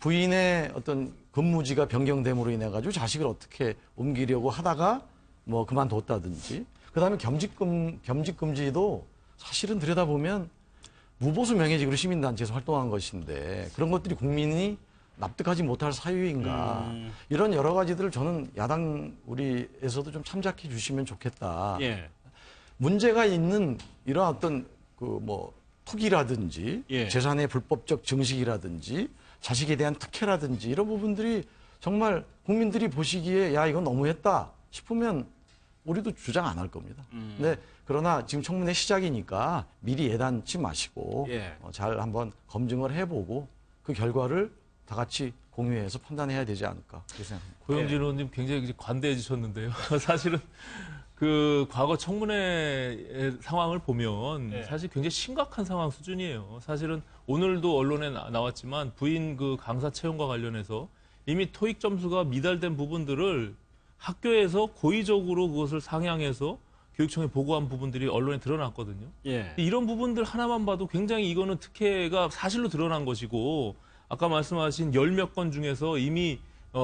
부인의 어떤 근무지가 변경됨으로 인해 가지고 자식을 어떻게 옮기려고 하다가 뭐 그만뒀다든지, 그다음에 겸직 금지도 사실은 들여다보면 무보수 명예직으로 시민단체에서 활동한 것인데 그런 것들이 국민이 납득하지 못할 사유인가, 이런 여러 가지들을 저는 야당 우리에서도 좀 참작해 주시면 좋겠다. 문제가 있는 이런 어떤 그 뭐 투기라든지 재산의 불법적 증식이라든지 자식에 대한 특혜라든지 이런 부분들이 정말 국민들이 보시기에 야 이건 너무했다 싶으면 우리도 주장 안 할 겁니다. 근데 그러나 지금 청문회 시작이니까 미리 예단치 마시고 잘 한번 검증을 해보고 그 결과를 다 같이 공유해서 판단해야 되지 않을까 그렇게 생각합니다. 고영진 의원님 굉장히 관대해지셨는데요. 사실은 그 과거 청문회 상황을 보면 사실 굉장히 심각한 상황 수준이에요. 사실은 오늘도 언론에 나왔지만 부인 그 강사 채용과 관련해서 이미 토익 점수가 미달된 부분들을 학교에서 고의적으로 그것을 상향해서 교육청에 보고한 부분들이 언론에 드러났거든요. 이런 부분들 하나만 봐도 굉장히 이거는 특혜가 사실로 드러난 것이고, 아까 말씀하신 10몇 건 중에서 이미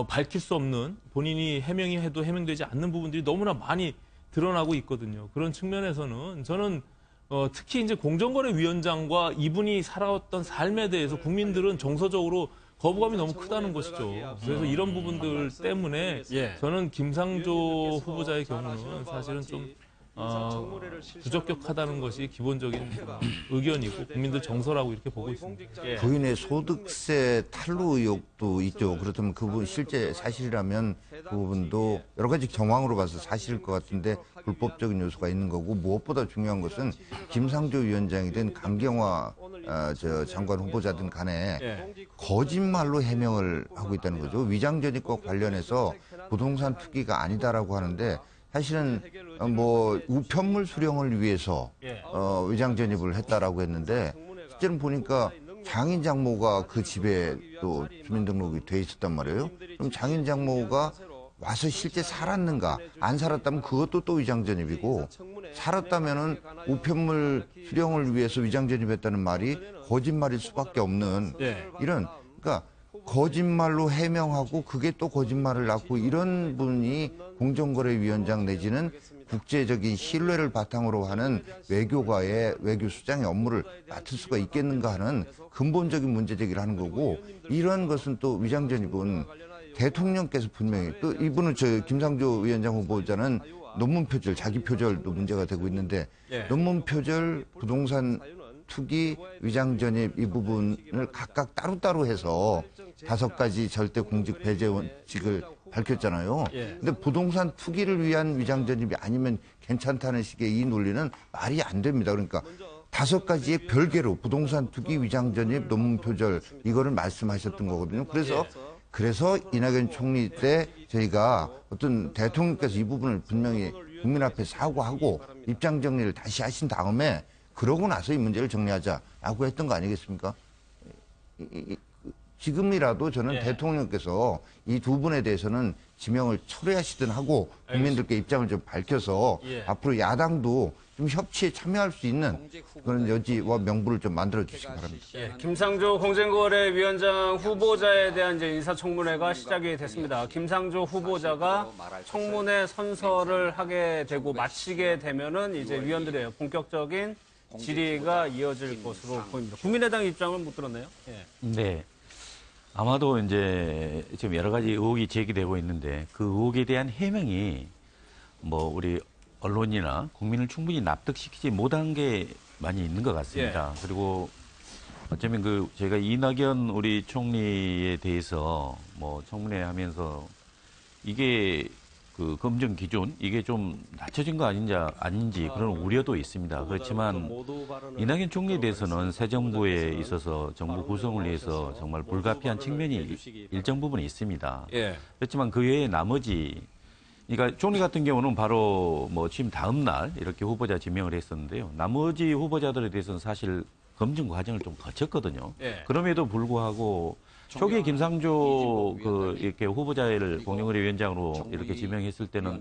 밝힐 수 없는, 본인이 해명이 해도 해명되지 않는 부분들이 너무나 많이 드러나고 있거든요. 그런 측면에서는 저는 특히 이제 공정거래위원장과 이분이 살아왔던 삶에 대해서 국민들은 정서적으로 거부감이 너무 크다는 것이죠. 그래서 이런 부분들 때문에 저는 김상조 후보자의 경우는 사실은 좀 부적격하다는 것이 기본적인 의견이고 국민들 정서라고 이렇게 보고 있습니다. 부인의 소득세 탈루 의혹도 있죠. 그렇다면 그 부분 실제 사실이라면 그 부분도 여러 가지 정황으로 봐서 사실일 것 같은데 불법적인 요소가 있는 거고, 무엇보다 중요한 것은 김상조 위원장이든 강경화 장관 후보자든 간에 거짓말로 해명을 하고 있다는 거죠. 위장전입과 관련해서 부동산 투기가 아니다라고 하는데 사실은 뭐 우편물 수령을 위해서 위장 전입을 했다라고 했는데 실제는 보니까 장인 장모가 그 집에 또 주민등록이 돼 있었단 말이에요. 그럼 장인 장모가 와서 실제 살았는가, 안 살았다면 그것도 또 위장 전입이고, 살았다면은 우편물 수령을 위해서 위장 전입했다는 말이 거짓말일 수밖에 없는 이런, 그러니까 거짓말로 해명하고 그게 또 거짓말을 낳고, 이런 분이 공정거래위원장 내지는 국제적인 신뢰를 바탕으로 하는 외교가의 외교수장의 업무를 맡을 수가 있겠는가 하는 근본적인 문제제기를 하는 거고, 이런 것은 또 위장전입은 대통령께서 분명히, 또 이분은 김상조 위원장 후보자는 논문 표절, 자기 표절도 문제가 되고 있는데 논문 표절, 부동산 투기, 위장전입 이 부분을 각각 따로따로 해서 5가지 절대 공직 배제 원칙을 밝혔잖아요. 근데 부동산 투기를 위한 위장전입이 아니면 괜찮다는 식의 이 논리는 말이 안 됩니다. 그러니까 5가지의 별개로 부동산 투기, 위장전입, 논문 표절 이거를 말씀하셨던 거거든요. 그래서 이낙연 총리 때 저희가 어떤 대통령께서 이 부분을 분명히 국민 앞에 사과하고 입장 정리를 다시 하신 다음에 그러고 나서 이 문제를 정리하자라고 했던 거 아니겠습니까? 지금이라도 저는 예. 대통령께서 이 두 분에 대해서는 지명을 철회하시든 하고 국민들께 입장을 좀 밝혀서 예. 앞으로 야당도 좀 협치에 참여할 수 있는 그런 여지와 명분을 좀 만들어 주시기 바랍니다. 예, 김상조 공정거래위원장 후보자에 대한 이제 인사청문회가 시작이 됐습니다. 김상조 후보자가 청문회 선서를 하게 되고 마치게 되면은 이제 위원들의 본격적인 질의가 이어질 것으로 보입니다. 국민의당 입장을 못 들었네요. 예. 네. 아마도 이제 지금 여러 가지 의혹이 제기되고 있는데 그 의혹에 대한 해명이 뭐 우리 언론이나 국민을 충분히 납득시키지 못한 게 많이 있는 것 같습니다. 그리고 어쩌면 저희가 이낙연 우리 총리에 대해서 뭐 청문회 하면서 이게 그 검증 기준 이게 좀 낮춰진 거 아닌지 그런 우려도 있습니다. 그렇지만 이낙연 총리에 대해서는 새 정부에 있어서 정부 구성을 위해서 정말 불가피한 측면이 일정 부분 있습니다. 그렇지만 그 외에 나머지 그러니까 총리 같은 경우는 바로 뭐 취임 다음 날 이렇게 후보자 지명을 했었는데요. 나머지 후보자들에 대해서는 사실 검증 과정을 좀 거쳤거든요. 그럼에도 불구하고 초기에 김상조 이렇게 후보자를 공정거래위원장으로 이렇게 지명했을 때는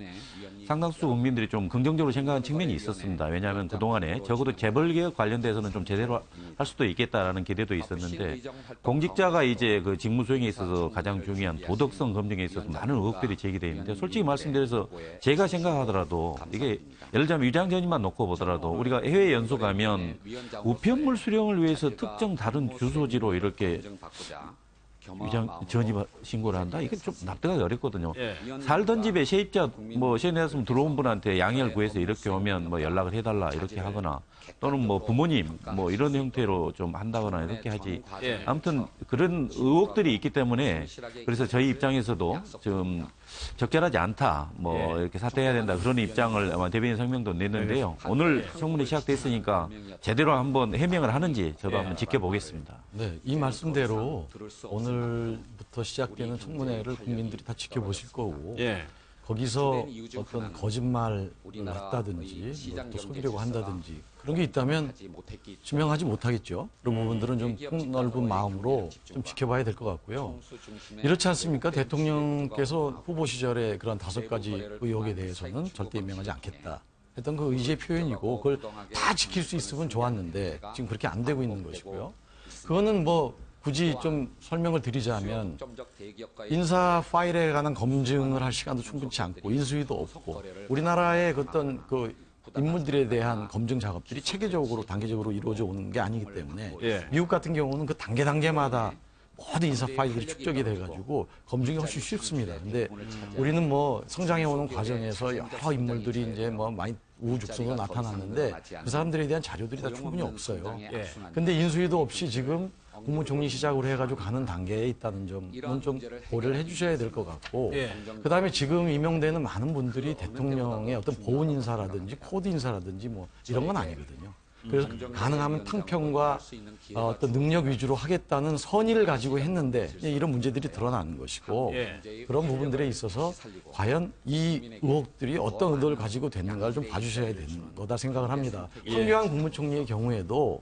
상당수 국민들이 좀 긍정적으로 생각한 측면이 있었습니다. 왜냐하면 그동안에 적어도 재벌개혁 관련돼서는 좀 제대로 할 수도 있겠다라는 기대도 있었는데 공직자가 이제 그 직무 수행에 있어서 가장 중요한 도덕성 검증에 있어서 많은 의혹들이 제기되어 있는데 솔직히 말씀드려서 제가 생각하더라도 이게 예를 들자면 위장 전입만 놓고 보더라도 우리가 해외 연수 가면 우편물 수령을 위해서 특정 다른 주소지로 이렇게 위장 전입 신고를 한다? 이게 좀 납득하기 어렵거든요. 살던 집에 세입자 세내였으면 들어온 분한테 양해를 구해서 이렇게 오면 뭐 연락을 해달라 이렇게 하거나 또는 뭐 부모님 뭐 이런 형태로 좀 한다거나 이렇게 하지. 아무튼 그런 의혹들이 있기 때문에 그래서 저희 입장에서도 좀 적절하지 않다. 이렇게 사퇴해야 된다. 그런 입장을 아마 대변인 성명도 냈는데요. 오늘 청문회 시작됐으니까 제대로 한번 해명을 하는지 저도 한번 지켜보겠습니다. 네, 이 말씀대로 오늘부터 시작되는 청문회를 국민들이 다 지켜보실 거고 거기서 어떤 거짓말을 했다든지 또 속이려고 한다든지 그런 게 있다면 지명하지 못하겠죠. 그런 부분들은 좀 폭넓은 마음으로 좀 지켜봐야 될 것 같고요. 이렇지 않습니까? 대통령께서 후보 시절에 그런 5가지 의혹에 대해서는 절대 임명하지 않겠다 했던 그 의지의 표현이고 그걸 다 지킬 수 있으면 좋았는데 지금 그렇게 안 되고 있는 것이고요. 그거는 굳이 좀 설명을 드리자면 인사 파일에 관한 검증을 할 시간도 충분치 않고 인수위도 없고 우리나라의 어떤 인물들에 대한 검증 작업들이 체계적으로 단계적으로 이루어져 오는 게 아니기 때문에 미국 같은 경우는 그 단계마다 모든 인사 파일들이 축적이 돼가지고 검증이 훨씬 쉽습니다. 근데 우리는 성장해오는 과정에서 여러 인물들이 이제 많이 우후죽순으로 나타났는데 그 사람들에 대한 자료들이 다 충분히 없어요. 근데 인수위도 없이 지금 국무총리 시작으로 해가지고 가는 단계에 있다는 점은 좀 고려를 해주셔야 될 것 같고 그다음에 지금 임명되는 많은 분들이 대통령의 어떤 보훈 인사라든지 코드 인사라든지 이런 건 아니거든요. 그래서 가능하면 탕평과 어떤 능력 위주로 하겠다는 선의를 가지고 했는데 이런 문제들이 드러나는 것이고 그런 부분들에 있어서 과연 이 의혹들이 어떤 의도를 가지고 됐는가를 좀 봐주셔야 되는 거다 생각을 합니다. 황교안 국무총리의 경우에도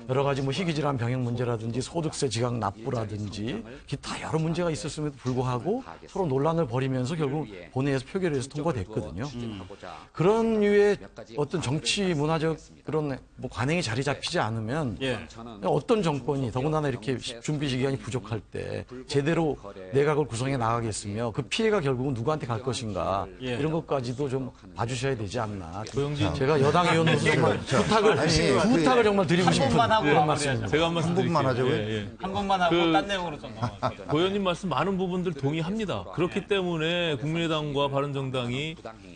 여러 가지 희귀질환 병역 문제라든지 소득세 지각 납부라든지 기타 여러 문제가 있었음에도 불구하고 서로 논란을 벌이면서 결국 본회의에서 표결해서 통과됐거든요. 그런 류의 어떤 정치 문화적 그런 관행이 자리 잡히지 않으면 어떤 정권이 더군다나 이렇게 준비 기간이 부족할 때 제대로 내각을 구성해 나가겠으며 그 피해가 결국은 누구한테 갈 것인가 이런 것까지도 좀 봐주셔야 되지 않나. 제가 여당 의원으로서 정말 부탁을 정말 드리고 싶은 그런 말씀입니다. 제가 한 말씀 번만 하자고요? 한 번만 하고 딴 내용으로 좀 넘어갈게요. 고 의원님 말씀 많은 부분들 동의합니다. 그렇기 때문에 국민의당과 바른정당이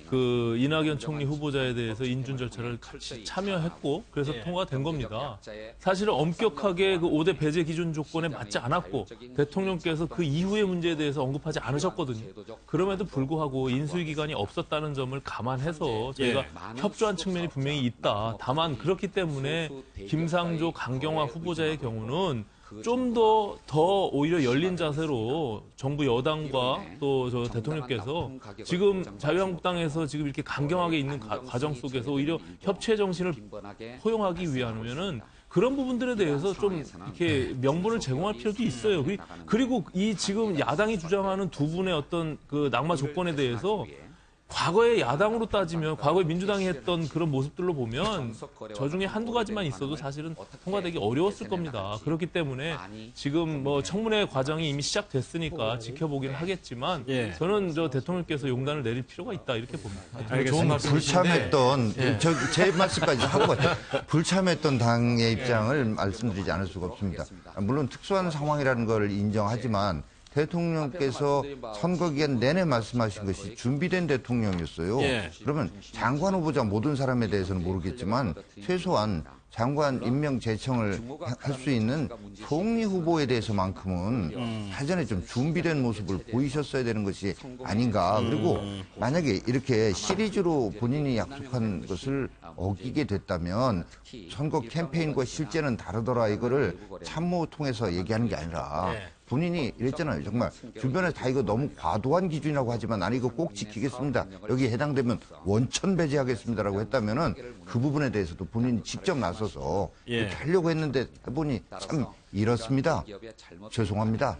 그 이낙연 총리 후보자에 대해서 인준 절차를 같이 참여했고 그래서 통과된 겁니다. 사실은 엄격하게 그 5대 배제 기준 조건에 맞지 않았고 대통령께서 그 이후의 문제에 대해서 언급하지 않으셨거든요. 그럼에도 불구하고 인수위 기간이 없었다는 점을 감안해서 저희가 협조한 측면이 분명히 있다. 다만 그렇기 때문에 김상조, 강경화 후보자의 경우는 좀 더 오히려 열린 자세로 정부 여당과 또 저 대통령께서 지금 자유한국당에서 지금 이렇게 강경하게 있는 과정 속에서 오히려 협치의 정신을 포용하기 위하면은 그런 부분들에 대해서 좀 이렇게 명분을 제공할 필요도 있어요. 그리고 이 지금 야당이 주장하는 두 분의 어떤 그 낙마 조건에 대해서 과거에 야당으로 따지면 과거에 민주당이 했던 그런 모습들로 보면 저 중에 한두 가지만 있어도 사실은 통과되기 어려웠을 겁니다. 그렇기 때문에 지금 뭐 청문회 과정이 이미 시작됐으니까 지켜보기는 하겠지만 저는 저 대통령께서 용단을 내릴 필요가 있다 이렇게 봅니다. 좋은 말씀이신데 불참했던 제 말씀까지 하고 가죠. 불참했던 당의 입장을 말씀드리지 않을 수가 없습니다. 물론 특수한 상황이라는 걸 인정하지만 대통령께서 선거 기간 내내 말씀하신 것이 준비된 대통령이었어요. 그러면 장관 후보자 모든 사람에 대해서는 모르겠지만 최소한 장관 임명 제청을 할 수 있는 총리 후보에 대해서만큼은 사전에 좀 준비된 모습을 보이셨어야 되는 것이 아닌가. 그리고 만약에 이렇게 시리즈로 본인이 약속한 것을 어기게 됐다면 선거 캠페인과 실제는 다르더라 이거를 참모 통해서 얘기하는 게 아니라 본인이 이랬잖아요. 정말 주변에 다 이거 너무 과도한 기준이라고 하지만 나는 이거 꼭 지키겠습니다. 여기에 해당되면 원천 배제하겠습니다라고 했다면은 그 부분에 대해서도 본인이 직접 나서서 이렇게 하려고 했는데 해보니 참 이렇습니다. 죄송합니다.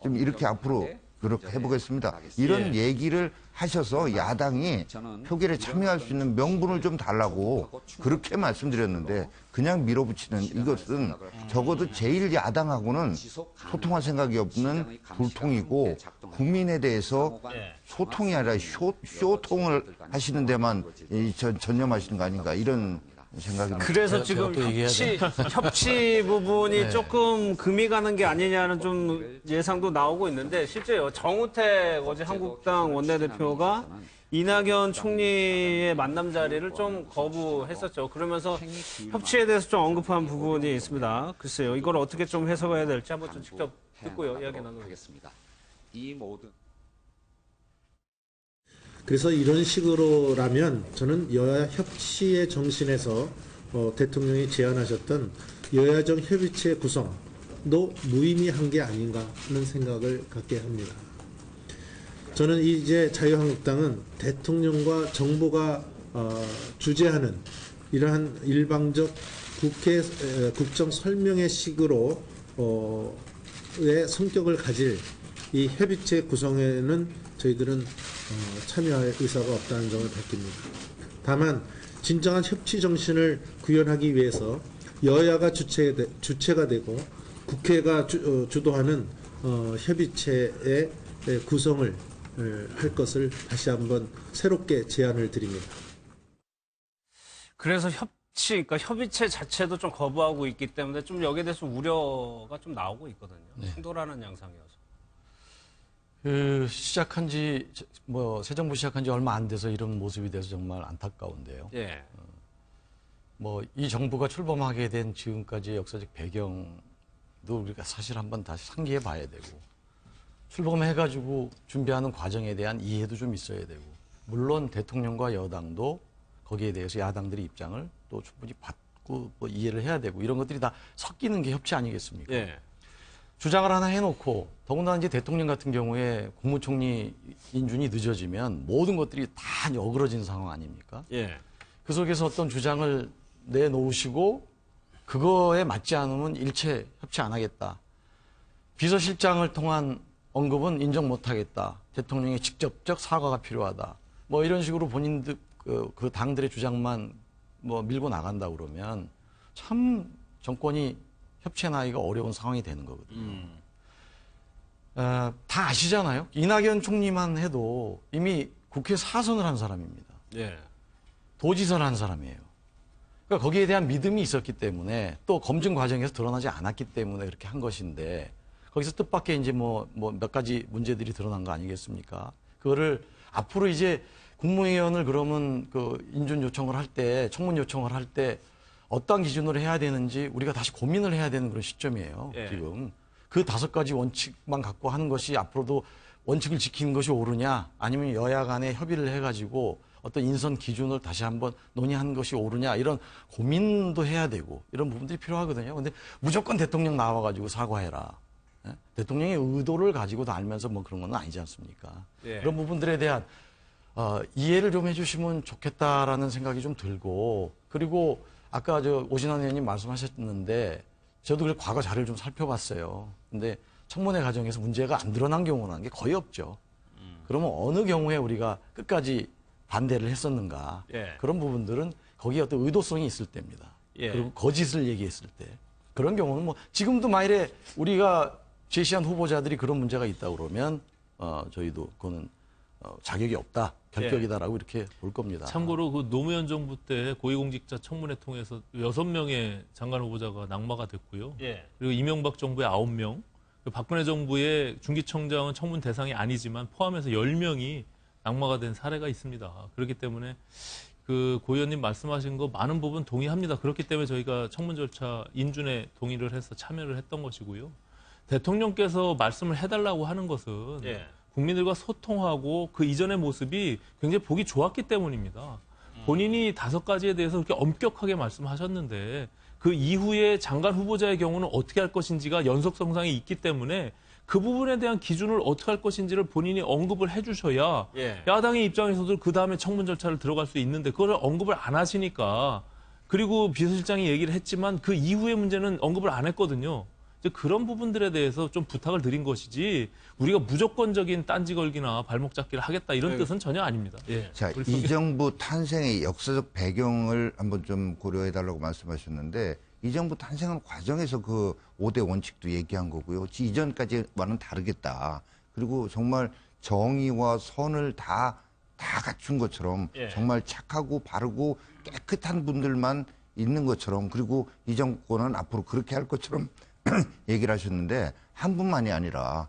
좀 이렇게 앞으로 그렇게 해보겠습니다. 이런 얘기를 하셔서 야당이 표결에 참여할 수 있는 명분을 좀 달라고 그렇게 말씀드렸는데 그냥 밀어붙이는 이것은 적어도 제1야당하고는 소통할 생각이 없는 불통이고 국민에 대해서 소통이 아니라 쇼통을 하시는 데만 전념하시는 거 아닌가 이런 생각입니다. 그래서 지금 협치 부분이 조금 금이 가는 게 아니냐는 좀 예상도 나오고 있는데 실제요. 정우택 어제 한국당 원내대표가 이낙연 총리의 만남 자리를 좀 거부했었죠. 그러면서 협치에 대해서 좀 언급한 부분이 있습니다. 글쎄요. 이걸 어떻게 좀 해석해야 될지 한번 좀 직접 듣고요. 이야기 나누겠습니다. 이 모든 그래서 이런 식으로라면 저는 여야 협치의 정신에서 대통령이 제안하셨던 여야정 협의체 구성도 무의미한 게 아닌가 하는 생각을 갖게 합니다. 저는 이제 자유한국당은 대통령과 정부가 주재하는 이러한 일방적 국회 국정 설명의 식으로 의 성격을 가질 이 협의체 구성에는 저희들은 참여할 의사가 없다는 점을 밝힙니다. 다만 진정한 협치 정신을 구현하기 위해서 여야가 주체가 되고 국회가 주도하는 협의체의 구성을 할 것을 다시 한번 새롭게 제안을 드립니다. 그래서 그러니까 협의체 자체도 좀 거부하고 있기 때문에 좀 여기에 대해서 우려가 좀 나오고 있거든요. 충돌하는 양상이어서. 시작한 지, 새 정부 시작한 지 얼마 안 돼서 이런 모습이 돼서 정말 안타까운데요. 이 정부가 출범하게 된 지금까지의 역사적 배경도 우리가 사실 한번 다시 상기해 봐야 되고, 출범해가지고 준비하는 과정에 대한 이해도 좀 있어야 되고, 물론 대통령과 여당도 거기에 대해서 야당들의 입장을 또 충분히 받고 이해를 해야 되고, 이런 것들이 다 섞이는 게 협치 아니겠습니까? 주장을 하나 해놓고, 더군다나 이제 대통령 같은 경우에 국무총리 인준이 늦어지면 모든 것들이 다 어그러진 상황 아닙니까? 그 속에서 어떤 주장을 내놓으시고 그거에 맞지 않으면 일체 협치 안 하겠다. 비서실장을 통한 언급은 인정 못 하겠다. 대통령의 직접적 사과가 필요하다. 이런 식으로 본인들 그 당들의 주장만 밀고 나간다 그러면 참 정권이 협치하기가 어려운 상황이 되는 거거든요. 다 아시잖아요. 이낙연 총리만 해도 이미 국회 4선을 한 사람입니다. 도지사를 한 사람이에요. 그러니까 거기에 대한 믿음이 있었기 때문에 또 검증 과정에서 드러나지 않았기 때문에 그렇게 한 것인데 거기서 뜻밖의 이제 몇 가지 문제들이 드러난 거 아니겠습니까? 그거를 앞으로 이제 국무위원을 그러면 인준 요청을 할 때, 청문 요청을 할 때 어떤 기준으로 해야 되는지 우리가 다시 고민을 해야 되는 그런 시점이에요. 지금 그 5가지 원칙만 갖고 하는 것이 앞으로도 원칙을 지키는 것이 옳으냐, 아니면 여야 간에 협의를 해가지고 어떤 인선 기준을 다시 한번 논의한 것이 옳으냐 이런 고민도 해야 되고 이런 부분들이 필요하거든요. 근데 무조건 대통령 나와가지고 사과해라. 예? 대통령의 의도를 가지고도 알면서 뭐 그런 건 아니지 않습니까? 예. 그런 부분들에 대한 이해를 좀 해주시면 좋겠다라는 생각이 좀 들고 그리고 아까 오신환 의원님 말씀하셨는데 저도 그 과거 자료를 좀 살펴봤어요. 근데 청문회 과정에서 문제가 안 드러난 경우라는 게 거의 없죠. 그러면 어느 경우에 우리가 끝까지 반대를 했었는가. 예. 그런 부분들은 거기에 어떤 의도성이 있을 때입니다. 예. 그리고 거짓을 얘기했을 때. 그런 경우는 뭐 지금도 만일에 우리가 제시한 후보자들이 그런 문제가 있다 그러면 저희도 그거는 자격이 없다. 결격이다라고 이렇게 볼 겁니다. 참고로 그 노무현 정부 때 고위공직자 청문회 통해서 6명의 장관 후보자가 낙마가 됐고요. 예. 그리고 이명박 정부의 9명, 박근혜 정부의 중기청장은 청문 대상이 아니지만 포함해서 10명이 낙마가 된 사례가 있습니다. 그렇기 때문에 그 고 의원님 말씀하신 거 많은 부분 동의합니다. 그렇기 때문에 저희가 청문 절차 인준에 동의를 해서 참여를 했던 것이고요. 대통령께서 말씀을 해달라고 하는 것은 예. 국민들과 소통하고 그 이전의 모습이 굉장히 보기 좋았기 때문입니다. 본인이 5가지에 대해서 그렇게 엄격하게 말씀하셨는데 그 이후에 장관 후보자의 경우는 어떻게 할 것인지가 연속성상이 있기 때문에 그 부분에 대한 기준을 어떻게 할 것인지를 본인이 언급을 해주셔야 예. 야당의 입장에서도 그 다음에 청문 절차를 들어갈 수 있는데 그걸 언급을 안 하시니까 그리고 비서실장이 얘기를 했지만 그 이후의 문제는 언급을 안 했거든요. 이제 그런 부분들에 대해서 좀 부탁을 드린 것이지 우리가 무조건적인 딴지 걸기나 발목 잡기를 하겠다 이런 뜻은 전혀 아닙니다. 예. 자, 이 정부 탄생의 역사적 배경을 한번 좀 고려해달라고 말씀하셨는데 이 정부 탄생하는 과정에서 그 5대 원칙도 얘기한 거고요. 이전까지와는 다르겠다. 그리고 정말 정의와 선을 다 갖춘 것처럼 예. 정말 착하고 바르고 깨끗한 분들만 있는 것처럼 그리고 이 정권은 앞으로 그렇게 할 것처럼 얘기를 하셨는데 한 분만이 아니라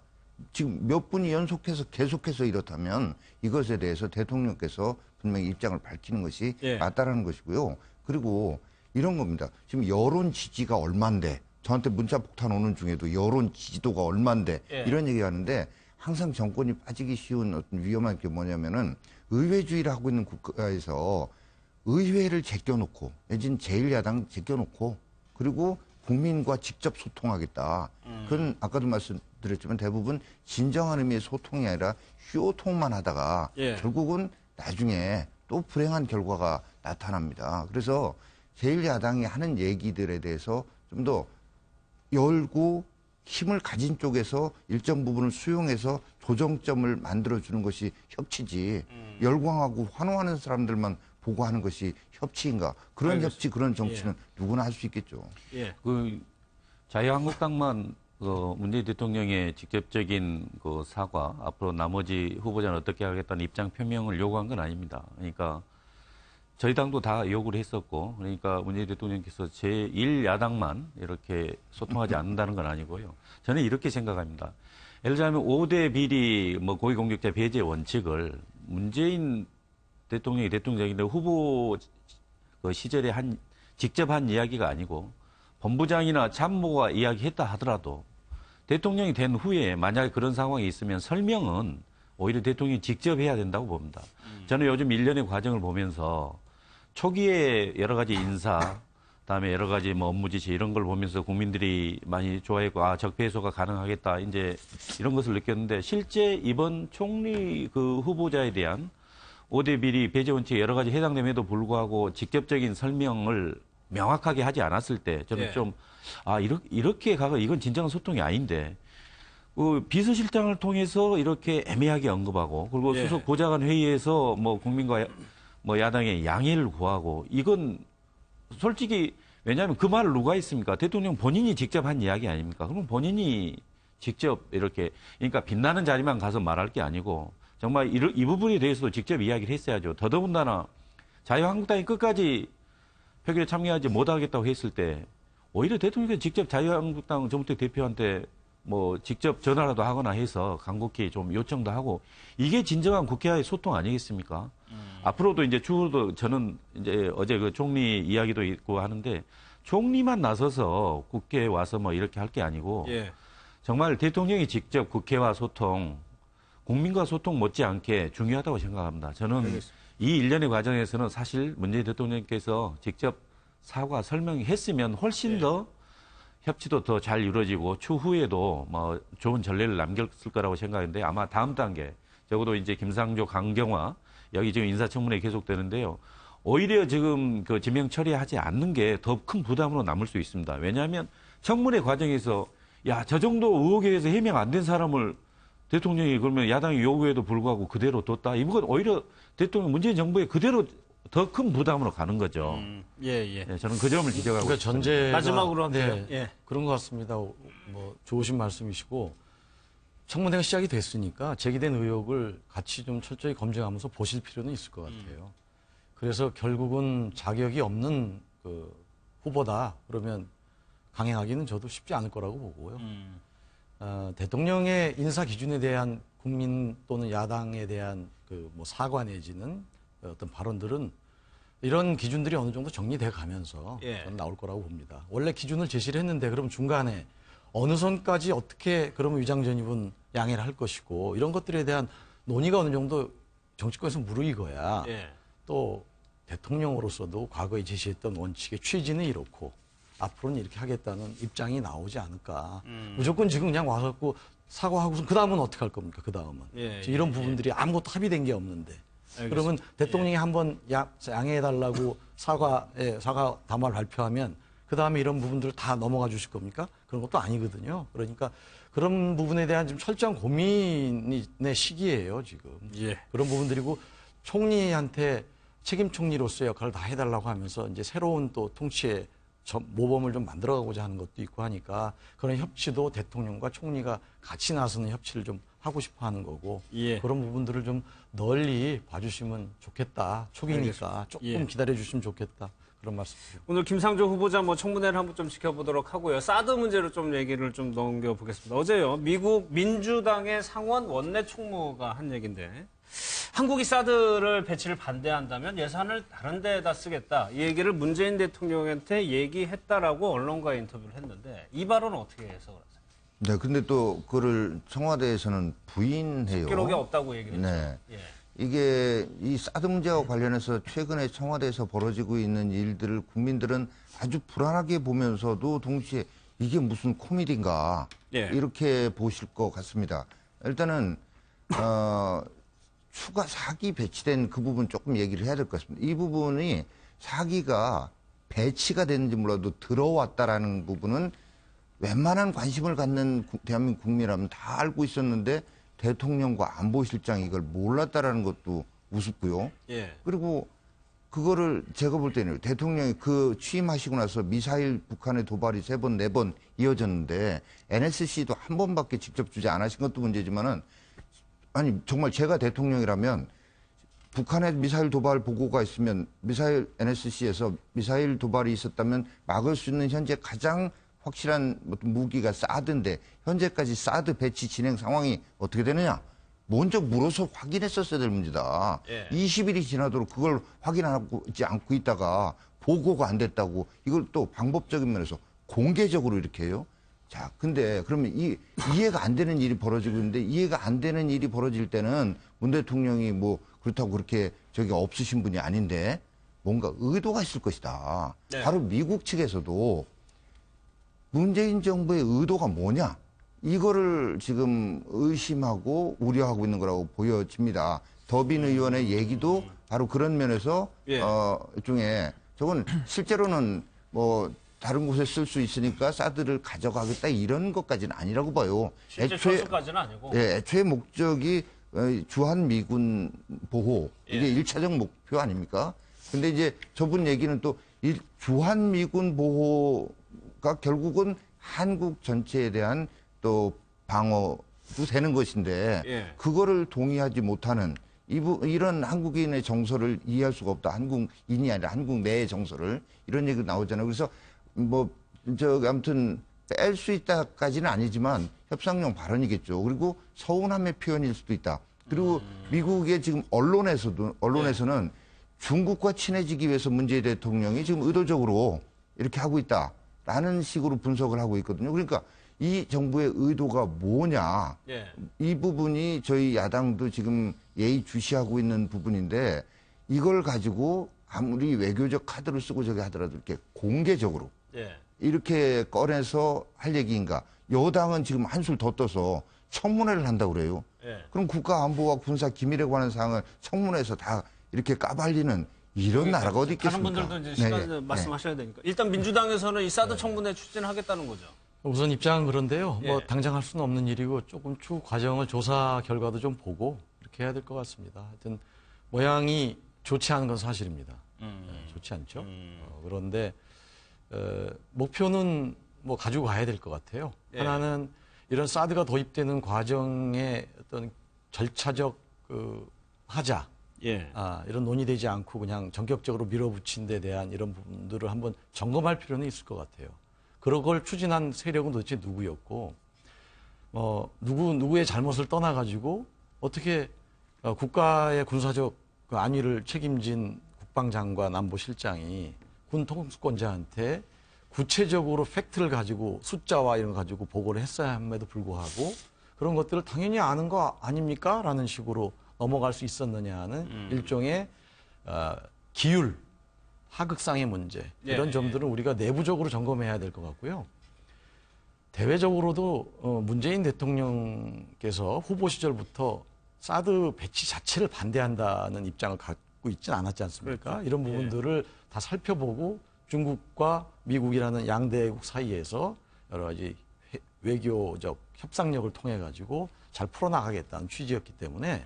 지금 몇 분이 연속해서 계속해서 이렇다면 이것에 대해서 대통령께서 분명히 입장을 밝히는 것이 예. 맞다라는 것이고요. 그리고 이런 겁니다. 지금 여론 지지가 얼만데 저한테 문자 폭탄 오는 중에도 여론 지지도가 얼만데 예. 이런 얘기 하는데 항상 정권이 빠지기 쉬운 어떤 위험한 게 뭐냐면은 의회주의를 하고 있는 국가에서 의회를 제껴놓고 내지는 제1야당 제껴놓고 그리고 국민과 직접 소통하겠다. 그건 아까도 말씀드렸지만 대부분 진정한 의미의 소통이 아니라 쇼통만 하다가 예. 결국은 나중에 또 불행한 결과가 나타납니다. 그래서 제1야당이 하는 얘기들에 대해서 좀 더 열고 힘을 가진 쪽에서 일정 부분을 수용해서 조정점을 만들어주는 것이 협치지 열광하고 환호하는 사람들만 보고 하는 것이 협치인가. 그런 알겠습니다. 협치, 그런 정치는 누구나 할 수 있겠죠. 예. 그 자유한국당만 문재인 대통령의 직접적인 그 사과, 앞으로 나머지 후보자는 어떻게 하겠다는 입장 표명을 요구한 건 아닙니다. 그러니까 저희 당도 다 요구를 했었고, 그러니까 문재인 대통령께서 제1야당만 이렇게 소통하지 않는다는 건 아니고요. 저는 이렇게 생각합니다. 예를 들자면 5대 비리 고위공직자 배제 원칙을 문재인 대통령이 대통령인데 후보 그 시절에 직접 한 이야기가 아니고 본부장이나 참모가 이야기했다 하더라도 대통령이 된 후에 만약에 그런 상황이 있으면 설명은 오히려 대통령이 직접 해야 된다고 봅니다. 저는 요즘 일련의 과정을 보면서 초기에 여러 가지 인사, 그다음에 여러 가지 업무 지시 이런 걸 보면서 국민들이 많이 좋아했고 적폐 해소가 가능하겠다 이제 이런 것을 느꼈는데 실제 이번 총리 그 후보자에 대한 5대 비리 배제 원칙에 여러 가지 해당됨에도 불구하고 직접적인 설명을 명확하게 하지 않았을 때 저는 예. 좀 이렇게 가가 이건 진정한 소통이 아닌데 비서실장을 통해서 이렇게 애매하게 언급하고 그리고 예. 수석 보좌관 회의에서 국민과 야당의 양해를 구하고 이건 솔직히 왜냐하면 그 말을 누가 했습니까? 대통령 본인이 직접 한 이야기 아닙니까? 그러면 본인이 직접 이렇게 그러니까 빛나는 자리만 가서 말할 게 아니고 정말 이 부분에 대해서도 직접 이야기를 했어야죠. 더더군다나 자유한국당이 끝까지 표결에 참여하지 못하겠다고 했을 때 오히려 대통령께서 직접 자유한국당 정무택 대표한테 직접 전화라도 하거나 해서 간곡히 좀 요청도 하고 이게 진정한 국회와의 소통 아니겠습니까? 앞으로도 이제 추후도 저는 이제 어제 그 총리 이야기도 있고 하는데 총리만 나서서 국회에 와서 이렇게 할 게 아니고 예. 정말 대통령이 직접 국회와 소통 국민과 소통 못지않게 중요하다고 생각합니다. 저는 알겠습니다. 이 일련의 과정에서는 사실 문재인 대통령께서 직접 사과 설명했으면 훨씬 더 협치도 더 잘 이루어지고 추후에도 뭐 좋은 전례를 남겼을 거라고 생각하는데 아마 다음 단계 적어도 이제 김상조, 강경화 여기 지금 인사청문회 계속되는데요. 오히려 지금 그 지명 처리하지 않는 게 더 큰 부담으로 남을 수 있습니다. 왜냐하면 청문회 과정에서 야, 저 정도 의혹에 대해서 해명 안 된 사람을 대통령이 그러면 야당의 요구에도 불구하고 그대로 뒀다. 이건 오히려 대통령 문재인 정부에 그대로 더 큰 부담으로 가는 거죠. 예. 저는 그 점을 지적하고 그러니까 있습니다. 전제가 마지막으로 할게요. 네, 예. 그런 것 같습니다. 뭐 좋으신 말씀이시고 청문회가 시작이 됐으니까 제기된 의혹을 같이 좀 철저히 검증하면서 보실 필요는 있을 것 같아요. 그래서 결국은 자격이 없는 그 후보다 그러면 강행하기는 저도 쉽지 않을 거라고 보고요. 대통령의 인사 기준에 대한 국민 또는 야당에 대한 그 뭐 사과 내지는 어떤 발언들은 이런 기준들이 어느 정도 정리돼 가면서 저는 나올 거라고 봅니다. 원래 기준을 제시를 했는데 그럼 중간에 어느 선까지 어떻게 그러면 위장전입은 양해를 할 것이고 이런 것들에 대한 논의가 어느 정도 정치권에서 무르익어야 또 대통령으로서도 과거에 제시했던 원칙의 취지는 이렇고 앞으로는 이렇게 하겠다는 입장이 나오지 않을까. 무조건 지금 그냥 와서 사과하고서 그 다음은 어떻게 할 겁니까? 그 다음은 이런 부분들이 아무것도 합의된 게 없는데. 알겠습니다. 그러면 대통령이 한번 양해해달라고 사과 담화를 발표하면 그 다음에 이런 부분들을 다 넘어가 주실 겁니까? 그런 것도 아니거든요. 그러니까 그런 부분에 대한 좀 철저한 고민의 시기예요, 지금. 그런 부분들이고 총리한테 책임 총리로서의 역할을 다 해달라고 하면서 이제 새로운 또 통치의 모범을 좀 만들어가고자 하는 것도 있고 하니까 그런 협치도 대통령과 총리가 같이 나서는 협치를 좀 하고 싶어 하는 거고 그런 부분들을 좀 널리 봐주시면 좋겠다. 초기니까 알겠습니다. 조금 기다려주시면 좋겠다. 그런 말씀드리고. 오늘 김상조 후보자 뭐 청문회를 한번 좀 지켜보도록 하고요. 사드 문제로 좀 얘기를 좀 넘겨보겠습니다. 어제요, 미국 민주당의 상원 원내 총무가 한 얘기인데 한국이 사드를 배치를 반대한다면 예산을 다른 데다 쓰겠다. 이 얘기를 문재인 대통령한테 얘기했다라고 언론과 인터뷰를 했는데 이 발언은 어떻게 해석을 하세요? 네, 근데 또 그거를 청와대에서는 부인해요. 기록이 없다고 얘기를 했죠. 네. 이게 이 사드 문제와 관련해서 최근에 청와대에서 벌어지고 있는 일들을 국민들은 아주 불안하게 보면서도 동시에 이게 무슨 코미디인가 이렇게 보실 것 같습니다. 일단은 추가 사기 배치된 그 부분 조금 얘기를 해야 될 것 같습니다. 이 부분이 사기가 배치가 됐는지 몰라도 들어왔다라는 부분은 웬만한 관심을 갖는 대한민국 국민이라면 다 알고 있었는데 대통령과 안보실장이 이걸 몰랐다라는 것도 우습고요. 그리고 그거를 제가 볼 때는 대통령이 그 취임하시고 나서 미사일 북한의 도발이 3번, 4번 이어졌는데 NSC도 한 번밖에 직접 주지 않으신 것도 문제지만은 아니 정말 제가 대통령이라면 북한의 미사일 도발 보고가 있으면 미사일 NSC에서 미사일 도발이 있었다면 막을 수 있는 현재 가장 확실한 무기가 사드인데 현재까지 사드 배치 진행 상황이 어떻게 되느냐? 먼저 물어서 확인했었어야 될 문제다. 20일이 지나도록 그걸 확인하지 않고 있다가 보고가 안 됐다고 이걸 또 방법적인 면에서 공개적으로 이렇게 해요. 자, 근데 그러면 이해가 안 되는 일이 벌어지고 있는데 이해가 안 되는 일이 벌어질 때는 문 대통령이 뭐 그렇다고 그렇게 저기 없으신 분이 아닌데 뭔가 의도가 있을 것이다. 바로 미국 측에서도 문재인 정부의 의도가 뭐냐? 이거를 지금 의심하고 우려하고 있는 거라고 보여집니다. 더빈 의원의 얘기도 바로 그런 면에서 일종의 저건 실제로는 뭐 다른 곳에 쓸 수 있으니까 사드를 가져가겠다 이런 것까지는 아니라고 봐요. 실제 철수까지는 아니고. 애초에 목적이 주한 미군 보호 이게 1차적 목표 아닙니까? 근데 이제 저분 얘기는 또 주한 미군 보호가 결국은 한국 전체에 대한 또 방어도 되는 것인데 그거를 동의하지 못하는 이런 한국인의 정서를 이해할 수가 없다. 한국인이 아니라 한국 내의 정서를 이런 얘기가 나오잖아요. 그래서 뭐 아무튼 뺄 수 있다까지는 아니지만 협상용 발언이겠죠. 그리고 서운함의 표현일 수도 있다. 그리고 미국의 지금 언론에서는 중국과 친해지기 위해서 문재인 대통령이 지금 의도적으로 이렇게 하고 있다라는 식으로 분석을 하고 있거든요. 그러니까 이 정부의 의도가 뭐냐. 이 부분이 저희 야당도 지금 예의주시하고 있는 부분인데 이걸 가지고 아무리 외교적 카드를 쓰고 저기 하더라도 이렇게 공개적으로 이렇게 꺼내서 할 얘기인가? 여당은 지금 한술 더 떠서 청문회를 한다고 그래요. 그럼 국가안보와 군사 기밀에 관한 사항을 청문회에서 다 이렇게 까발리는 이런 나라가 어디 있겠습니까? 다른 분들도 이제 시간 말씀하셔야 되니까. 일단 민주당에서는 이 사드 청문회 추진하겠다는 거죠. 우선 입장은 그런데요. 뭐 당장 할 수는 없는 일이고 조금 추후 과정을 조사 결과도 좀 보고 이렇게 해야 될 것 같습니다. 하여튼 모양이 좋지 않은 건 사실입니다. 좋지 않죠. 그런데 목표는 뭐 가지고 가야 될 것 같아요. 하나는 이런 사드가 도입되는 과정에 어떤 절차적 하자, 이런 논의되지 않고 그냥 전격적으로 밀어붙인 데 대한 이런 부분들을 한번 점검할 필요는 있을 것 같아요. 그런 걸 추진한 세력은 도대체 누구였고, 누구의 잘못을 떠나가지고 어떻게 국가의 군사적 그 안위를 책임진 국방장관, 안보실장이 군 통수권자한테 구체적으로 팩트를 가지고 숫자와 이런 거 가지고 보고를 했어야 함에도 불구하고 그런 것들을 당연히 아는 거 아닙니까? 라는 식으로 넘어갈 수 있었느냐는 일종의 기율, 하극상의 문제 이런 점들은 우리가 내부적으로 점검해야 될 것 같고요. 대외적으로도 문재인 대통령께서 후보 시절부터 사드 배치 자체를 반대한다는 입장을 갖고 있지는 않았지 않습니까? 그렇죠. 이런 부분들을 다 살펴보고 중국과 미국이라는 양대국 사이에서 여러 가지 외교적 협상력을 통해 가지고 잘 풀어나가겠다는 취지였기 때문에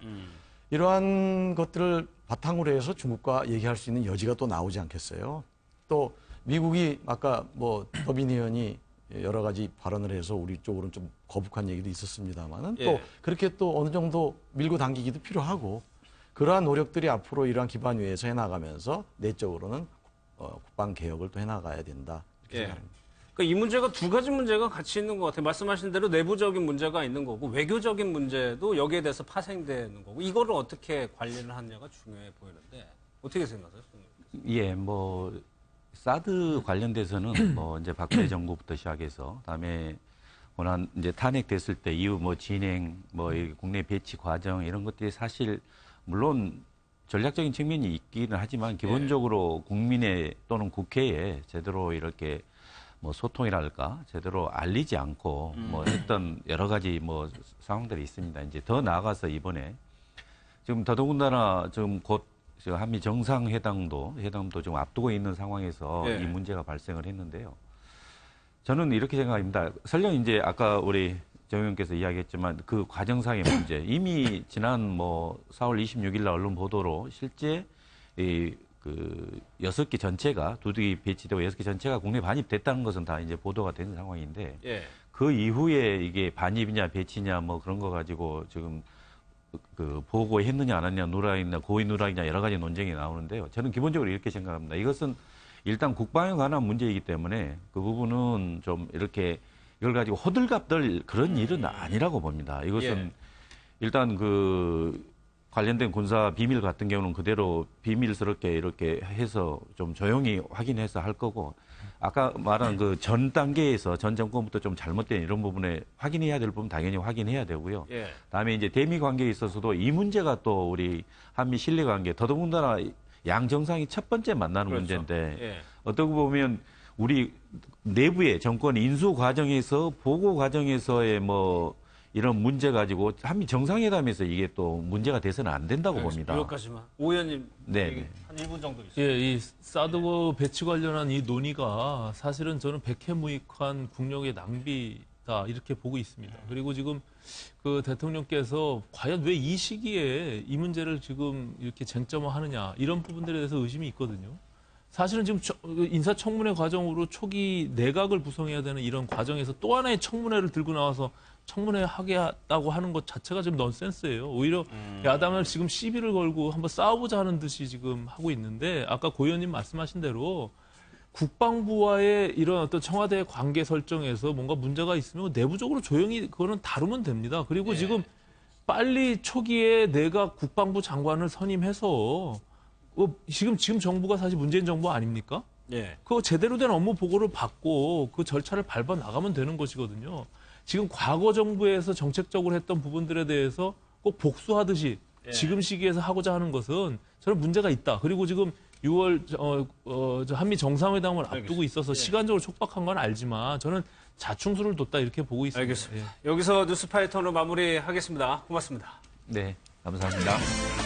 이러한 것들을 바탕으로 해서 중국과 얘기할 수 있는 여지가 또 나오지 않겠어요. 또 미국이 아까 뭐 더빈 의원이 여러 가지 발언을 해서 우리 쪽으로는 좀 거북한 얘기도 있었습니다만은 또 그렇게 또 어느 정도 밀고 당기기도 필요하고 그러한 노력들이 앞으로 이러한 기반 위에서 해나가면서 내적으로는 국방 개혁을 또 해나가야 된다 이렇게 생각합니다. 그러니까 이 문제가 두 가지 문제가 같이 있는 것 같아요. 말씀하신 대로 내부적인 문제가 있는 거고 외교적인 문제도 여기에 대해서 파생되는 거고 이거를 어떻게 관리를 하느냐가 중요해 보이는데 어떻게 생각하세요? 예, 뭐 사드 관련돼서는 뭐 이제 박근혜 정부부터 시작해서 그다음에 원한 이제 탄핵됐을 때 이후 뭐 진행, 뭐 이 국내 배치 과정 이런 것들이 사실 물론 전략적인 측면이 있기는 하지만 기본적으로 국민의 또는 국회에 제대로 이렇게 뭐 소통이랄까 제대로 알리지 않고 뭐 했던 여러 가지 뭐 상황들이 있습니다. 이제 더 나아가서 이번에 지금 더더군다나 지금 곧 한미 정상회담도 좀 앞두고 있는 상황에서 이 문제가 발생을 했는데요. 저는 이렇게 생각합니다. 설령 이제 아까 우리 정 의원께서 이야기했지만 그 과정상의 문제 이미 지난 뭐 4월 26일 날 언론 보도로 실제 그 6개 전체가 두둑이 배치되고 6개 전체가 국내 반입됐다는 것은 다 이제 보도가 된 상황인데 그 이후에 이게 반입이냐 배치냐 뭐 그런 거 가지고 지금 그 보고했느냐 안 했느냐 누락이냐 고의 누락이냐 여러 가지 논쟁이 나오는데요. 저는 기본적으로 이렇게 생각합니다. 이것은 일단 국방에 관한 문제이기 때문에 그 부분은 좀 이렇게 이걸 가지고 호들갑들 그런 일은 아니라고 봅니다. 이것은 일단 그 관련된 군사 비밀 같은 경우는 그대로 비밀스럽게 이렇게 해서 좀 조용히 확인해서 할 거고 아까 말한 그 전 단계에서 전 정권부터 좀 잘못된 이런 부분에 확인해야 될 부분 당연히 확인해야 되고요. 다음에 이제 대미 관계에 있어서도 이 문제가 또 우리 한미 신뢰 관계 더더군다나 양 정상이 첫 번째 만나는 문제인데 어떻게 보면 우리 내부의 정권 인수 과정에서 보고 과정에서의 뭐 이런 문제 가지고 한미 정상회담에서 이게 또 문제가 돼서는 안 된다고 봅니다. 여기까지만. 오 의원님 네. 한 1분 정도 있어요. 예, 이 사드 배치 관련한 이 논의가 사실은 저는 백해무익한 국력의 낭비다 이렇게 보고 있습니다. 그리고 지금 그 대통령께서 과연 왜 이 시기에 이 문제를 지금 이렇게 쟁점화하느냐 이런 부분들에 대해서 의심이 있거든요. 사실은 지금 인사청문회 과정으로 초기 내각을 구성해야 되는 이런 과정에서 또 하나의 청문회를 들고 나와서 청문회 하겠다고 하는 것 자체가 지금 넌센스예요. 오히려 야당을 지금 시비를 걸고 한번 싸워보자 하는 듯이 지금 하고 있는데 아까 고 의원님 말씀하신 대로 국방부와의 이런 어떤 청와대 관계 설정에서 뭔가 문제가 있으면 내부적으로 조용히 그거는 다루면 됩니다. 그리고 지금 빨리 초기에 내각 국방부 장관을 선임해서 지금 정부가 사실 문재인 정부 아닙니까? 그거 제대로 된 업무 보고를 받고 그 절차를 밟아 나가면 되는 것이거든요. 지금 과거 정부에서 정책적으로 했던 부분들에 대해서 꼭 복수하듯이 지금 시기에서 하고자 하는 것은 저는 문제가 있다. 그리고 지금 6월 저 한미 정상회담을 앞두고 있어서 시간적으로 촉박한 건 알지만 저는 자충수를 뒀다 이렇게 보고 있습니다. 알겠습니다. 여기서 뉴스파이터로 마무리하겠습니다. 고맙습니다. 네, 감사합니다.